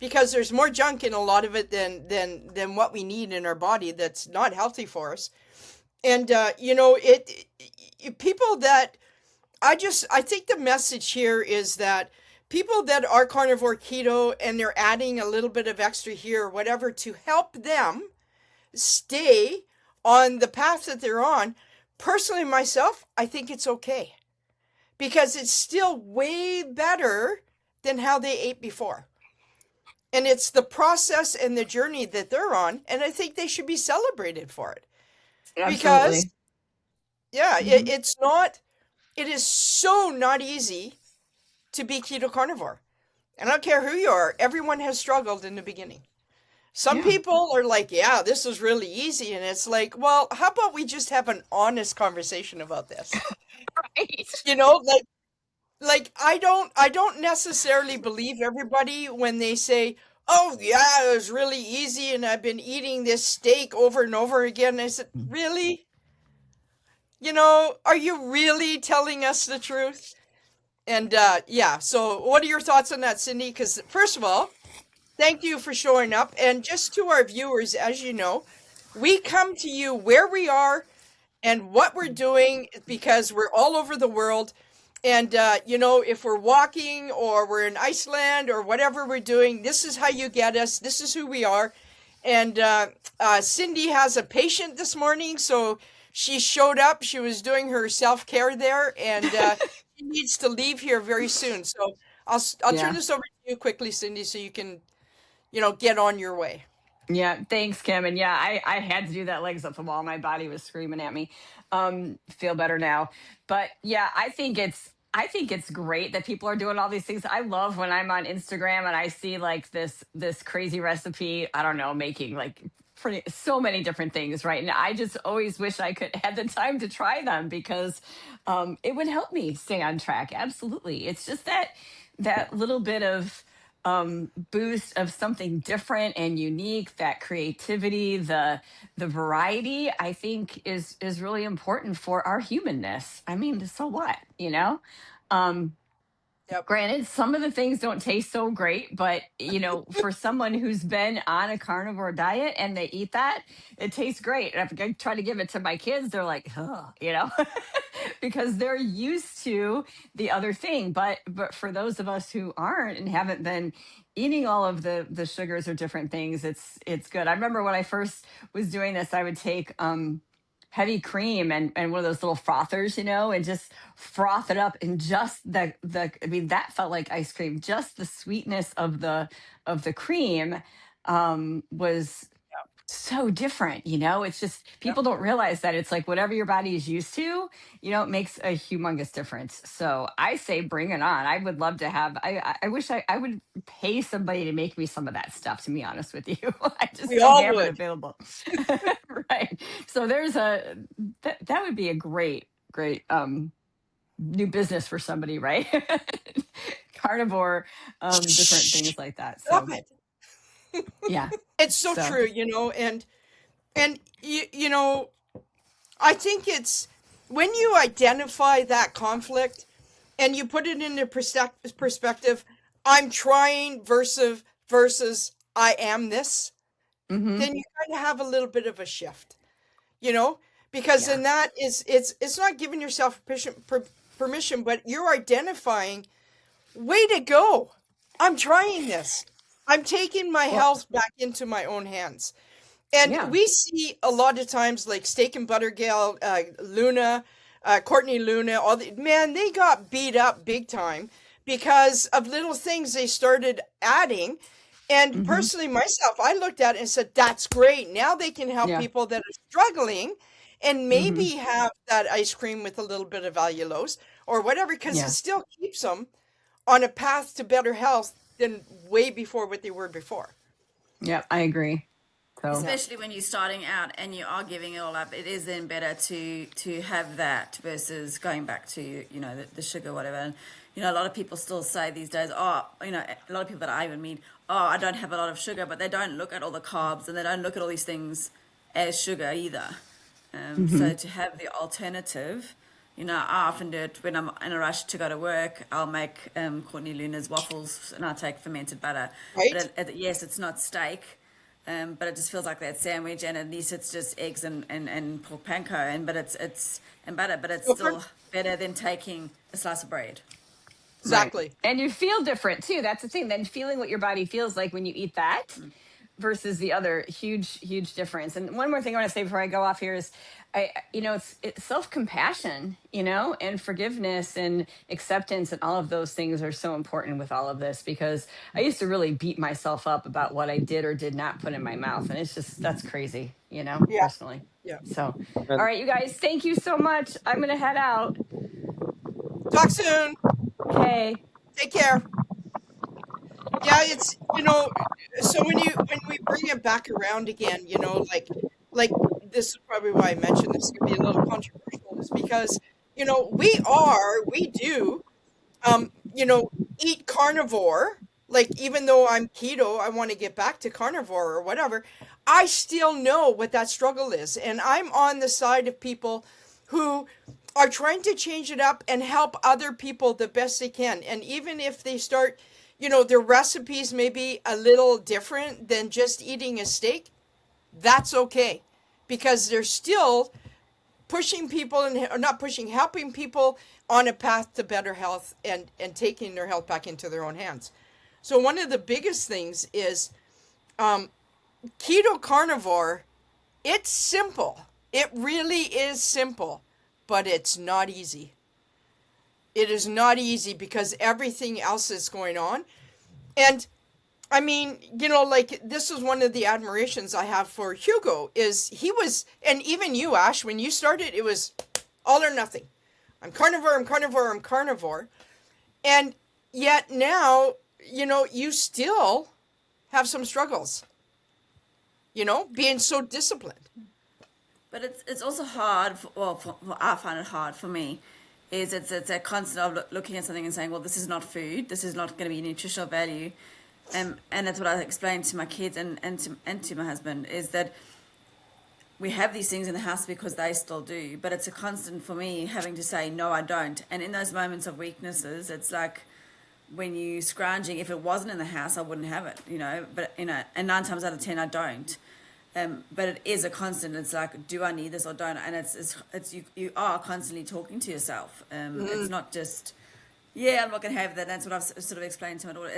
because there's more junk in a lot of it than what we need in our body that's not healthy for us. And people that I think the message here is that people that are carnivore keto and they're adding a little bit of extra here or whatever to help them stay on the path that they're on, personally myself, I think it's okay, because it's still way better than how they ate before. And it's the process and the journey that they're on, and I think they should be celebrated for it. Absolutely. Because it is so not easy to be keto carnivore. And I don't care who you are, everyone has struggled in the beginning. Some people are like, yeah, this is really easy. And it's like, well, how about we just have an honest conversation about this? Right. Like I don't necessarily believe everybody when they say, oh yeah, it was really easy and I've been eating this steak over and over again. I said, really? Are you really telling us the truth? And so what are your thoughts on that, Cindy? Because first of all, thank you for showing up. And just to our viewers, as you know, we come to you where we are and what we're doing, because we're all over the world. And, if we're walking or we're in Iceland or whatever we're doing, this is how you get us. This is who we are. Cindy has a patient this morning, so she showed up. She was doing her self-care there, and she needs to leave here very soon. So I'll turn Yeah. this over to you quickly, Cindy, so you can, get on your way. Yeah, thanks, Kim. And yeah, I had to do that legs up the wall. My body was screaming at me. Feel better now. But yeah, I think it's great that people are doing all these things. I love when I'm on Instagram and I see like this crazy recipe, I don't know, making like pretty so many different things, right? And I just always wish I could have the time to try them because it would help me stay on track. Absolutely. It's just that little bit of boost of something different and unique, that creativity, the variety, I think is really important for our humanness. I mean, so what, um Yep. Granted, some of the things don't taste so great, but for someone who's been on a carnivore diet and they eat that, it tastes great. And if I try to give it to my kids, they're like, oh, because they're used to the other thing. But for those of us who aren't and haven't been eating all of the sugars or different things, it's good. I remember when I first was doing this, I would take heavy cream and one of those little frothers, and just froth it up, and just I mean, that felt like ice cream. Just the sweetness of the cream was so different. It's just Yep. people don't realize that it's like whatever your body is used to, it makes a humongous difference. So I say bring it on. I would love to have, I wish I would pay somebody to make me some of that stuff, to be honest with you. I just We don't all have it would. available. Right. So that would be a great new business for somebody, right? Carnivore, different things like that. Stop So it. yeah. It's so So true, and I think it's when you identify that conflict and you put it into perspective, I'm trying versus I am this, hmm then you kind of have a little bit of a shift, you know, because yeah. then that is it's not giving yourself permission, but you're identifying, way to go. I'm trying this. I'm taking my Well, health back into my own hands. And yeah. we see a lot of times like Steak and Butter Gal, Luna, Courtney Luna, man, they got beat up big time because of little things they started adding. And hmm personally, myself, I looked at it and said, that's great. Now they can help Yeah. people that are struggling and hmm maybe have that ice cream with a little bit of allulose or whatever, because it Yeah. still keeps them on a path to better health than way before what they were before. Yeah. I agree. So Yeah. Especially when you're starting out and you are giving it all up, it is then better to have that versus going back to the sugar, whatever. And a lot of people still say these days, oh, a lot of people that I even meet, oh, I don't have a lot of sugar, but they don't look at all the carbs and they don't look at all these things as sugar either. So hmm to have the alternative, I often do it when I'm in a rush to go to work. I'll make Courtney Luna's waffles and I'll take fermented butter. Right? But yes, it's not steak, but it just feels like that sandwich, and at least it's just eggs and pork panko, but it's and butter, but it's So still better than taking a slice of bread. right. exactly. And you feel different too. That's the thing. Then feeling what your body feels like when you eat that versus the other, huge difference. And one more thing I want to say before I go off here is it's self-compassion, and forgiveness and acceptance, and all of those things are so important with all of this, because I used to really beat myself up about what I did or did not put in my mouth, and it's just, that's crazy, Yeah. personally. Yeah. So all And right, you guys, thank you so much. I'm gonna head out. Talk soon. Okay. Take care. Yeah, it's so when we bring it back around again, like this is probably why I mentioned this could be a little controversial, is because we do eat carnivore. Like, even though I'm keto, I want to get back to carnivore or whatever. I still know what that struggle is, and I'm on the side of people who are trying to change it up and help other people the best they can. And even if they start, their recipes may be a little different than just eating a steak, that's okay, because they're still pushing people, and or not pushing, helping people on a path to better health, and taking their health back into their own hands. So one of the biggest things is keto carnivore, it's simple. It really is simple, but it's not easy. It is not easy because everything else is going on. And I mean, like this is one of the admirations I have for Hugo is he was, and even you, Ash, when you started, it was all or nothing. I'm carnivore, I'm carnivore, I'm carnivore. And yet now, you still have some struggles, being so disciplined. But it's also hard, I find it hard for me, is it's a constant of looking at something and saying, well, this is not food, this is not going to be nutritional value. And that's what I explained to my kids and to my husband, is that we have these things in the house because they still do, but it's a constant for me having to say, no, I don't. And in those moments of weaknesses, it's like when you scrounging, if it wasn't in the house, I wouldn't have it, but, and 9 times out of 10, I don't. But it is a constant. It's like, do I need this or don't? And it's you are constantly talking to yourself. It's not just, yeah, I'm not going to have that. That's what I've sort of explained to my daughter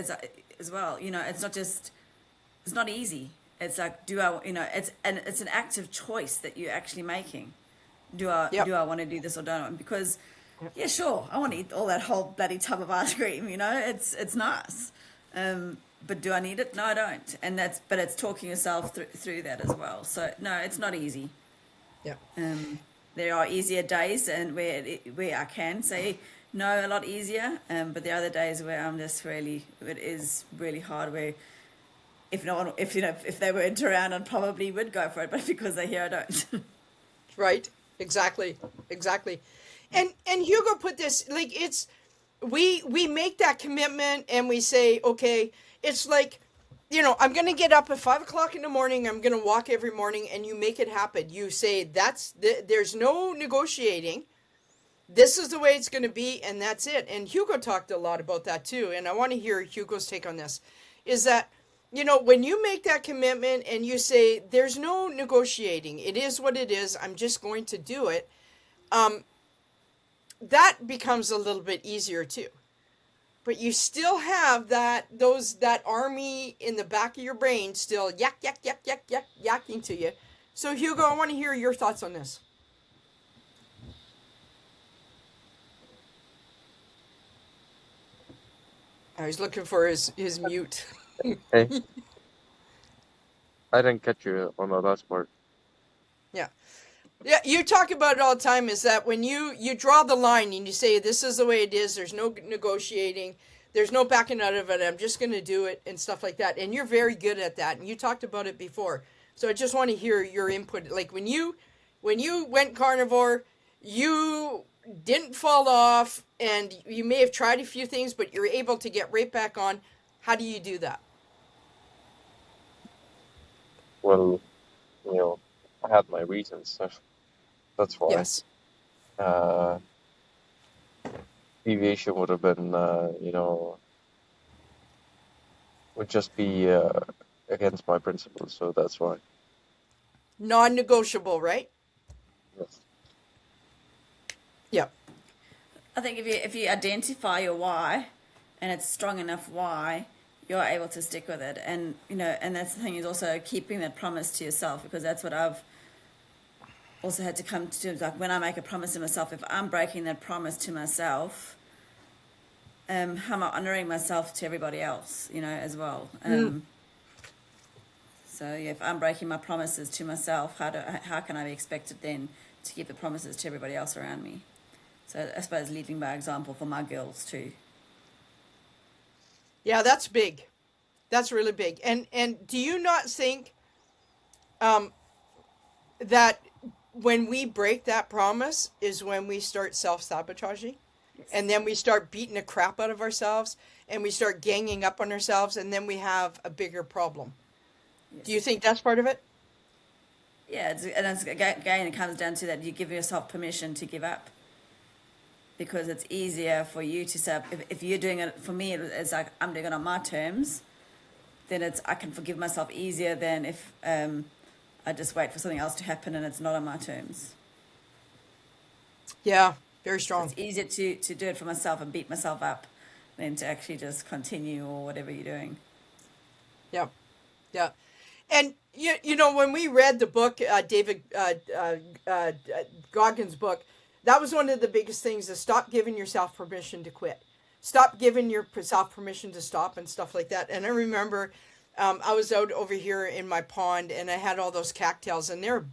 as well. It's not just, it's not easy. It's like, do I, it's an active choice that you're actually making. Do I want to do this or don't? Because, yeah, sure, I want to eat all that whole bloody tub of ice cream. It's nice. But do I need it? No, I don't. And but it's talking yourself through that as well. So no, it's not easy. Yeah. There are easier days and where I can say no a lot easier. But there are other days where I'm just it is really hard, where if they weren't around, I probably would go for it, but because they're here, I don't. Right. Exactly. And Hugo put this, like, it's, we make that commitment and we say, okay, it's like, I'm going to get up at 5 o'clock in the morning. I'm going to walk every morning, and you make it happen. You say there's no negotiating. This is the way it's going to be. And that's it. And Hugo talked a lot about that too. And I want to hear Hugo's take on this, is that, when you make that commitment and you say, there's no negotiating, it is what it is, I'm just going to do it. That becomes a little bit easier too. But you still have that army in the back of your brain still yakking to you. So Hugo, I want to hear your thoughts on this. I was looking for his mute. Hey, I didn't catch you on the last part. Yeah, you talk about it all the time, is that when you draw the line and you say, this is the way it is, there's no negotiating, there's no backing out of it, I'm just going to do it and stuff like that. And you're very good at that. And you talked about it before. So I just want to hear your input. Like when you went carnivore, you didn't fall off and you may have tried a few things, but you're able to get right back on. How do you do that? Well, I had my reasons, so that's why. Yes. Deviation would have been, would just be against my principles, so that's why. Non-negotiable, right? Yes. Yeah. I think if you identify your why, and it's strong enough why, you're able to stick with it. And and that's the thing, is also keeping that promise to yourself, because that's what I've also had to come to terms, like when I make a promise to myself, if I'm breaking that promise to myself, how am I honoring myself to everybody else, as well. So yeah, if I'm breaking my promises to myself, how can I be expected then to keep the promises to everybody else around me? So I suppose leading by example for my girls too. Yeah, that's big. That's really big. And do you not think that when we break that promise is when we start self-sabotaging? Yes. And then we start beating the crap out of ourselves and we start ganging up on ourselves, and then we have a bigger problem. Yes. Do you think that's part of it? Yeah, again, it comes down to that you give yourself permission to give up. Because it's easier for you to say, if you're doing it, for me, it's like I'm doing it on my terms, then I can forgive myself easier than if I just wait for something else to happen and it's not on my terms. Yeah, very strong. So it's easier to do it for myself and beat myself up than to actually just continue or whatever you're doing. Yeah, yeah. And you know, when we read the book, David Goggins' book, that was one of the biggest things: is stop giving yourself permission to quit, stop giving yourself permission to stop and stuff like that. And I remember I was out over here in my pond, and I had all those cattails, and they're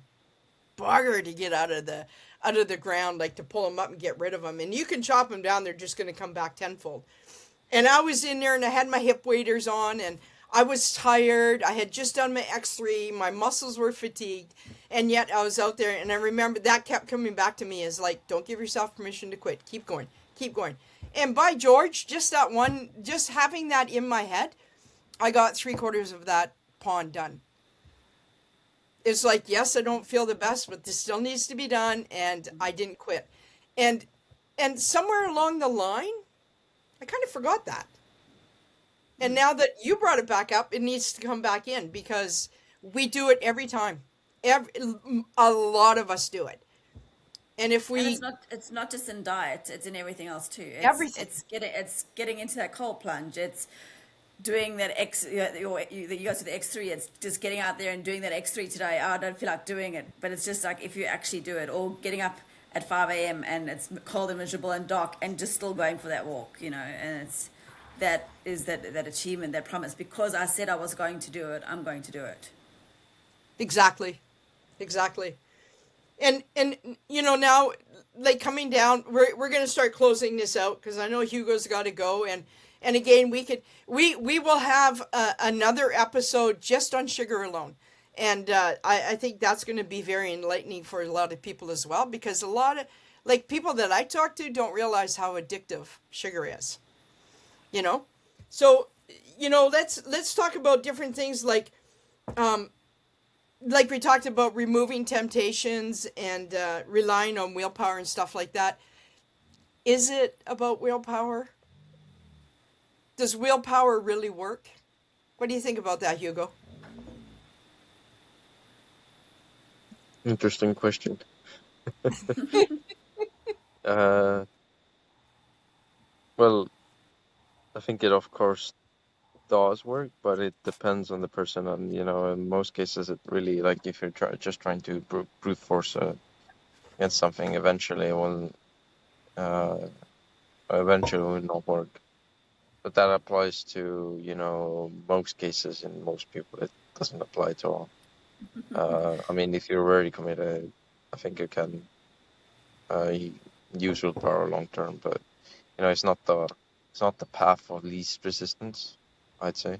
bugger to get out of the ground, like to pull them up and get rid of them. And you can chop them down; they're just going to come back tenfold. And I was in there and I had my hip waders on and I was tired. I had just done my X3. My muscles were fatigued. And yet I was out there and I remember that kept coming back to me as like, don't give yourself permission to quit. Keep going. Keep going. And by George, just that one, just having that in my head, I got 3/4 of that pond done. It's like, yes, I don't feel the best, but this still needs to be done. And I didn't quit. And somewhere along the line, I kind of forgot that. And now that you brought it back up, it needs to come back in because we do it every time. A lot of us do it. And if we And it's not just in diet, it's in everything else too. everything It's getting into that cold plunge. It's doing that you go to the X3, it's just getting out there and doing that X3 today. Oh, I don't feel like doing it. But it's just like if you actually do it, or getting up at 5 a.m. and it's cold and miserable and dark and just still going for that walk, you know, and it's that achievement, that promise. Because I said I was going to do it, I'm going to do it. exactly. Exactly. And you know, now like coming down, we're going to start closing this out because I know Hugo's got to go, and again we will have another episode just on sugar alone. And I think that's going to be very enlightening for a lot of people as well, because a lot of like people that I talk to don't realize how addictive sugar is, you know? So, you know, let's talk about different things like we talked about removing temptations and relying on willpower and stuff like that. Is it about willpower? Does willpower really work? What do you think about that, Hugo? Interesting question. Uh, well, I think it of course does work, but it depends on the person. And you know, in most cases, it really like if you're just trying to brute force against something, uh, eventually will not work. But that applies to, you know, most cases in most people. It doesn't apply to all. I mean, if you're very committed, I think you can use willpower long term. But you know, it's not the path of least resistance, I'd say.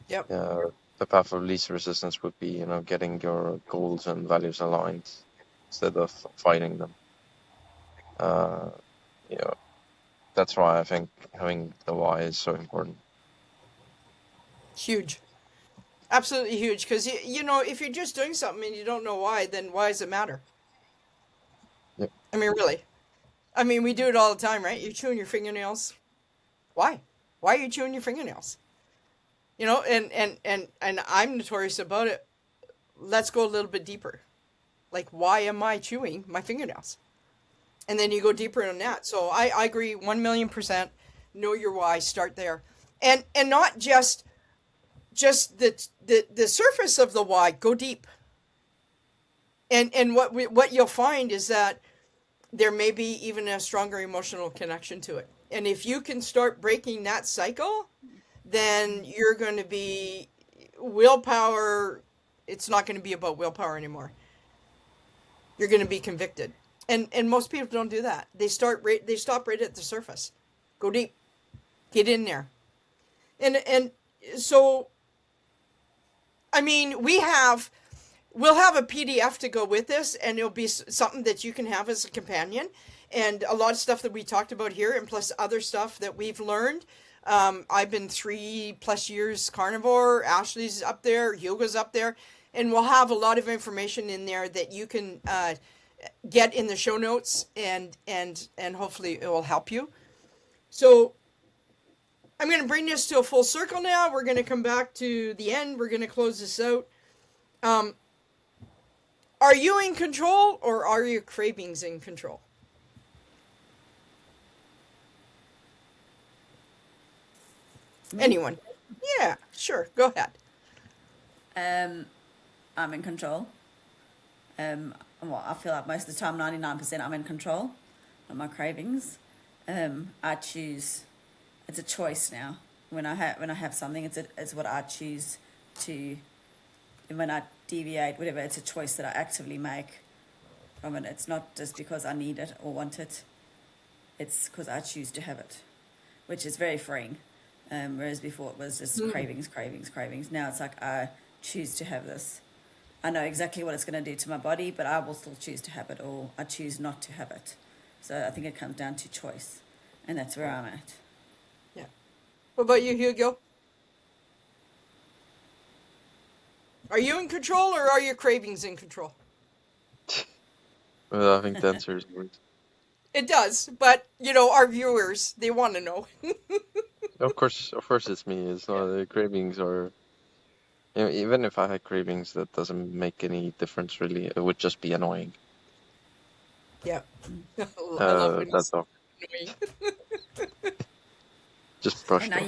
Yep. The path of least resistance would be, you know, getting your goals and values aligned instead of fighting them. You know, that's why I think having the why is so important. Huge. Absolutely huge. Because, you know, if you're just doing something and you don't know why, then why does it matter? Yep. I mean, really. I mean, we do it all the time, right? You're chewing your fingernails. Why? Why are you chewing your fingernails? You know, and I'm notorious about it. Let's go a little bit deeper. Like, why am I chewing my fingernails? And then you go deeper on that. So I agree 1,000,000%. Know your why. Start there. And not just the surface of the why. Go deep. And what you'll find is that there may be even a stronger emotional connection to it. And if you can start breaking that cycle, then you're going to be willpower. It's not going to be about willpower anymore. You're going to be convicted. And most people don't do that. They stop right at the surface. Go deep. Get in there. And so, I mean, we'll have a PDF to go with this, and it'll be something that you can have as a companion. And a lot of stuff that we talked about here, and plus other stuff that we've learned. I've been 3+ years carnivore. Ashley's up there. Hugo's up there. And we'll have a lot of information in there that you can get in the show notes, and hopefully it will help you. So I'm going to bring this to a full circle now. We're going to come back to the end. We're going to close this out. Are you in control, or are your cravings in control? Anyone? Yeah, sure. Go ahead. I'm in control. Well, I feel like most of the time, 99%, I'm in control of my cravings. I choose. It's a choice now. When I have something, it's what I choose to. And when I deviate, whatever, it's a choice that I actively make from it. It's not just because I need it or want it. It's because I choose to have it, which is very freeing. Whereas before it was just cravings, cravings, cravings. Now it's like I choose to have this. I know exactly what it's going to do to my body, but I will still choose to have it, or I choose not to have it. So I think it comes down to choice, and that's where I'm at. Yeah. What about you, Hugo? Are you in control, or are your cravings in control? Well, I think the answer is yes. It does, but our viewers, they want to know. Of course, it's me. It's not the cravings are. Even if I had cravings, that doesn't make any difference really. It would just be annoying. Yeah. I love when That's it's all. annoying. Just brushed And now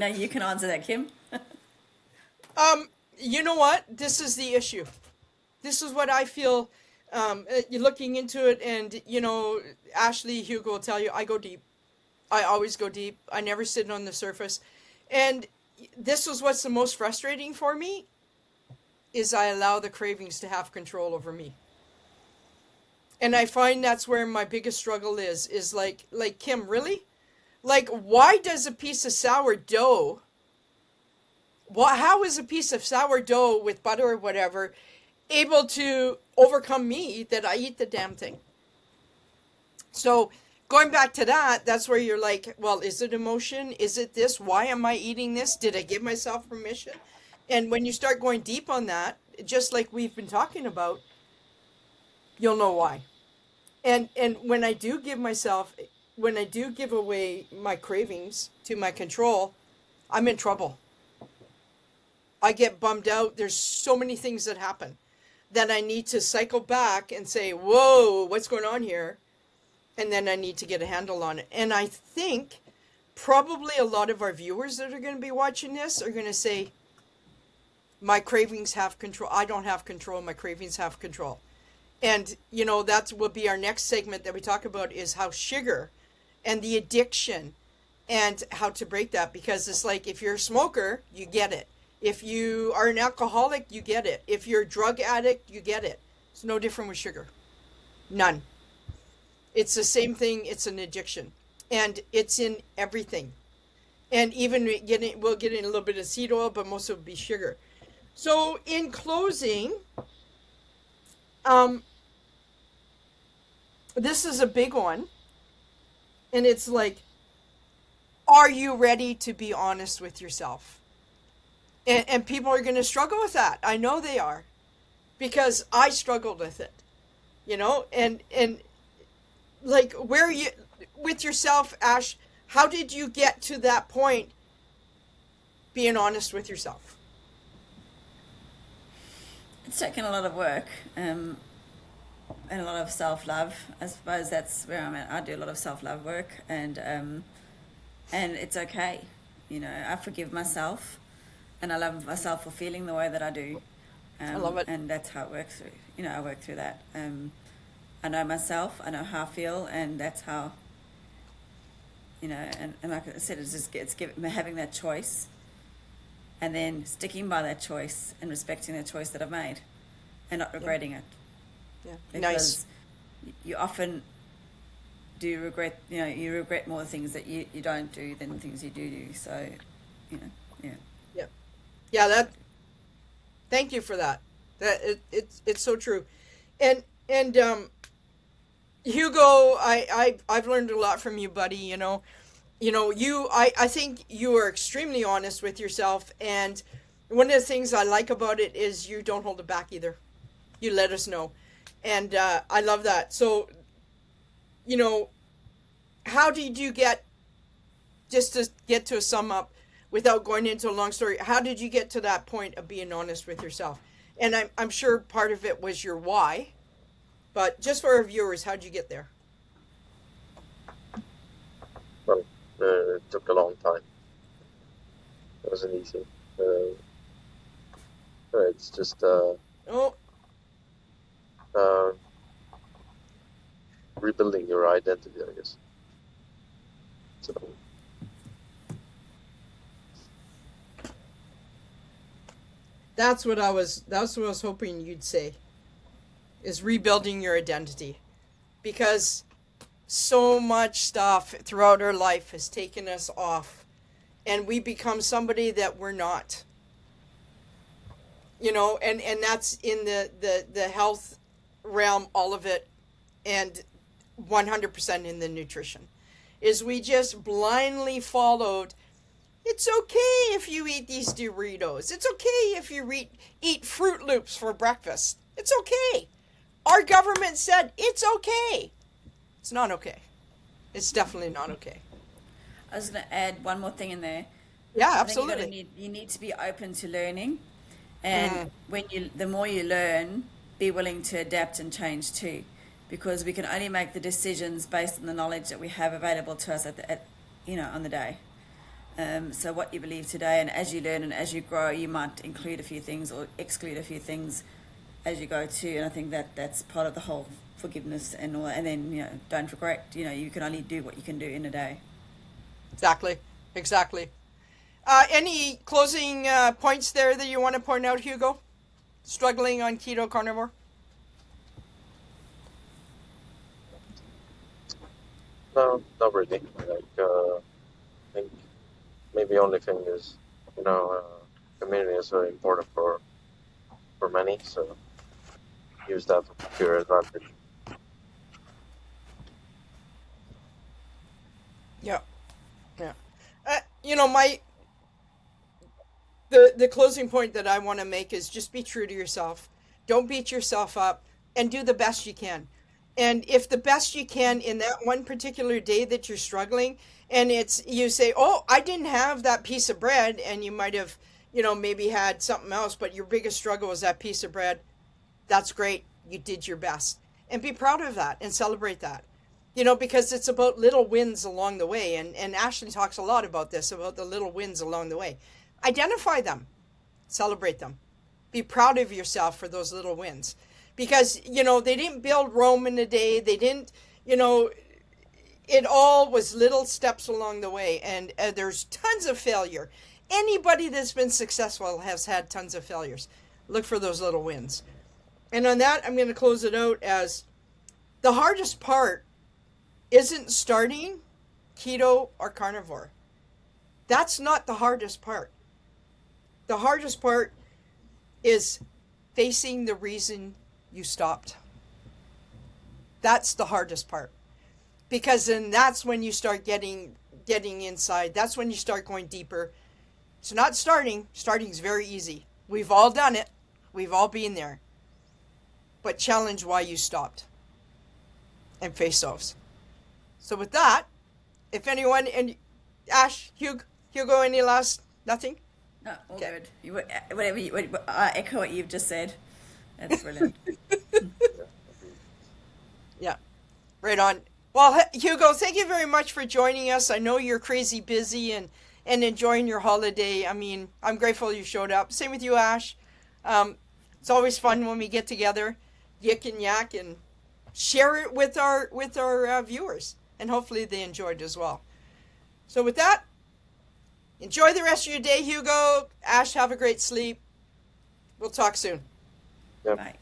off. you can answer that, Kim. You know what? This is the issue. This is what I feel. You're looking into it, and Ashley, Hugo will tell you, I go deep. I always go deep. I never sit on the surface. And this was what's the most frustrating for me, is I allow the cravings to have control over me. And I find that's where my biggest struggle is like Kim, really? Like, why does a piece of sourdough, how is a piece of sourdough with butter or whatever able to overcome me that I eat the damn thing? So going back to that, that's where you're like, well, is it emotion? Is it this? Why am I eating this? Did I give myself permission? And when you start going deep on that, just like we've been talking about, you'll know why. And when I do give away my cravings to my control, I'm in trouble. I get bummed out. There's so many things that happen that I need to cycle back and say, whoa, what's going on here? And then I need to get a handle on it. And I think probably a lot of our viewers that are going to be watching this are going to say, my cravings have control. I don't have control. My cravings have control. And, that will be our next segment that we talk about, is how sugar and the addiction and how to break that. Because it's like, if you're a smoker, you get it. If you are an alcoholic, you get it. If you're a drug addict, you get it. It's no different with sugar. None. It's the same thing. It's an addiction. And it's in everything. And even we'll get in a little bit of seed oil, but most of it will be sugar. So in closing, this is a big one. And it's like, are you ready to be honest with yourself? And people are going to struggle with that. I know they are, because I struggled with it, and like, where you with yourself, Ash, how did you get to that point, being honest with yourself? It's taken a lot of work, and a lot of self-love. I suppose that's where I'm at. I do a lot of self-love work, and it's okay. I forgive myself, and I love myself for feeling the way that I do. I love it. And that's how it works through. I work through that. I know myself, I know how I feel, and that's how, and like I said, it's having that choice, and then sticking by that choice and respecting the choice that I've made, and not regretting it. Yeah, because nice. You often do regret, you regret more things that you don't do than the things you do. So, yeah. Yeah, thank you for that. It's so true. And Hugo, I've learned a lot from you, buddy. I think you are extremely honest with yourself, and one of the things I like about it is you don't hold it back either. You let us know, and I love that. So, how did you just to get to a sum up, without going into a long story, how did you get to that point of being honest with yourself? And I'm sure part of it was your why, but just for our viewers, how'd you get there? Well, it took a long time. It wasn't easy. It's just Oh, uh, rebuilding your identity, I guess. So that's what I was hoping you'd say, is rebuilding your identity. Because so much stuff throughout our life has taken us off, and we become somebody that we're not. And that's in the health realm, all of it, and 100% in the nutrition, is we just blindly followed. It's okay if you eat these Doritos. It's okay if you eat Fruit Loops for breakfast. It's okay. Our government said it's okay. It's not okay. It's definitely not okay. I was going to add one more thing in there. Yeah, I think absolutely. you need to be open to learning, and the more you learn, be willing to adapt and change too, because we can only make the decisions based on the knowledge that we have available to us on the day. So what you believe today, and as you learn and as you grow, you might include a few things or exclude a few things as you go too. And I think that that's part of the whole forgiveness and all. And then don't regret. You can only do what you can do in a day. Exactly. Any closing points there that you want to point out, Hugo? Struggling on keto carnivore? no, not really. I think maybe only thing is, community is very important for many. So use that to your advantage. Yeah. Yeah. My the closing point that I want to make is just be true to yourself. Don't beat yourself up, and do the best you can. And if the best you can in that one particular day that you're struggling, and it's you say, "Oh, I didn't have that piece of bread," and you might have, maybe had something else, but your biggest struggle was that piece of bread. That's great. You did your best. And be proud of that and celebrate that. Because it's about little wins along the way. And Ashley talks a lot about this, about the little wins along the way. Identify them, celebrate them. Be proud of yourself for those little wins. Because, they didn't build Rome in a day. They didn't, it all was little steps along the way. And there's tons of failure. Anybody that's been successful has had tons of failures. Look for those little wins. And on that, I'm going to close it out as the hardest part isn't starting keto or carnivore. That's not the hardest part. The hardest part is facing the reason you stopped. That's the hardest part. Because then that's when you start getting inside. That's when you start going deeper. It's not starting. Starting is very easy. We've all done it. We've all been there. But challenge why you stopped and face those. So with that, if anyone, and Ash, Hugo, any last, nothing? No, all good. I echo what you've just said. That's brilliant. Yeah, right on. Well, Hugo, thank you very much for joining us. I know you're crazy busy and enjoying your holiday. I mean, I'm grateful you showed up. Same with you, Ash. It's always fun when we get together, yik and yak, and share it with our viewers, and hopefully they enjoyed as well. So with that, enjoy the rest of your day, Hugo. Ash, have a great sleep. We'll talk soon. Yep. Bye.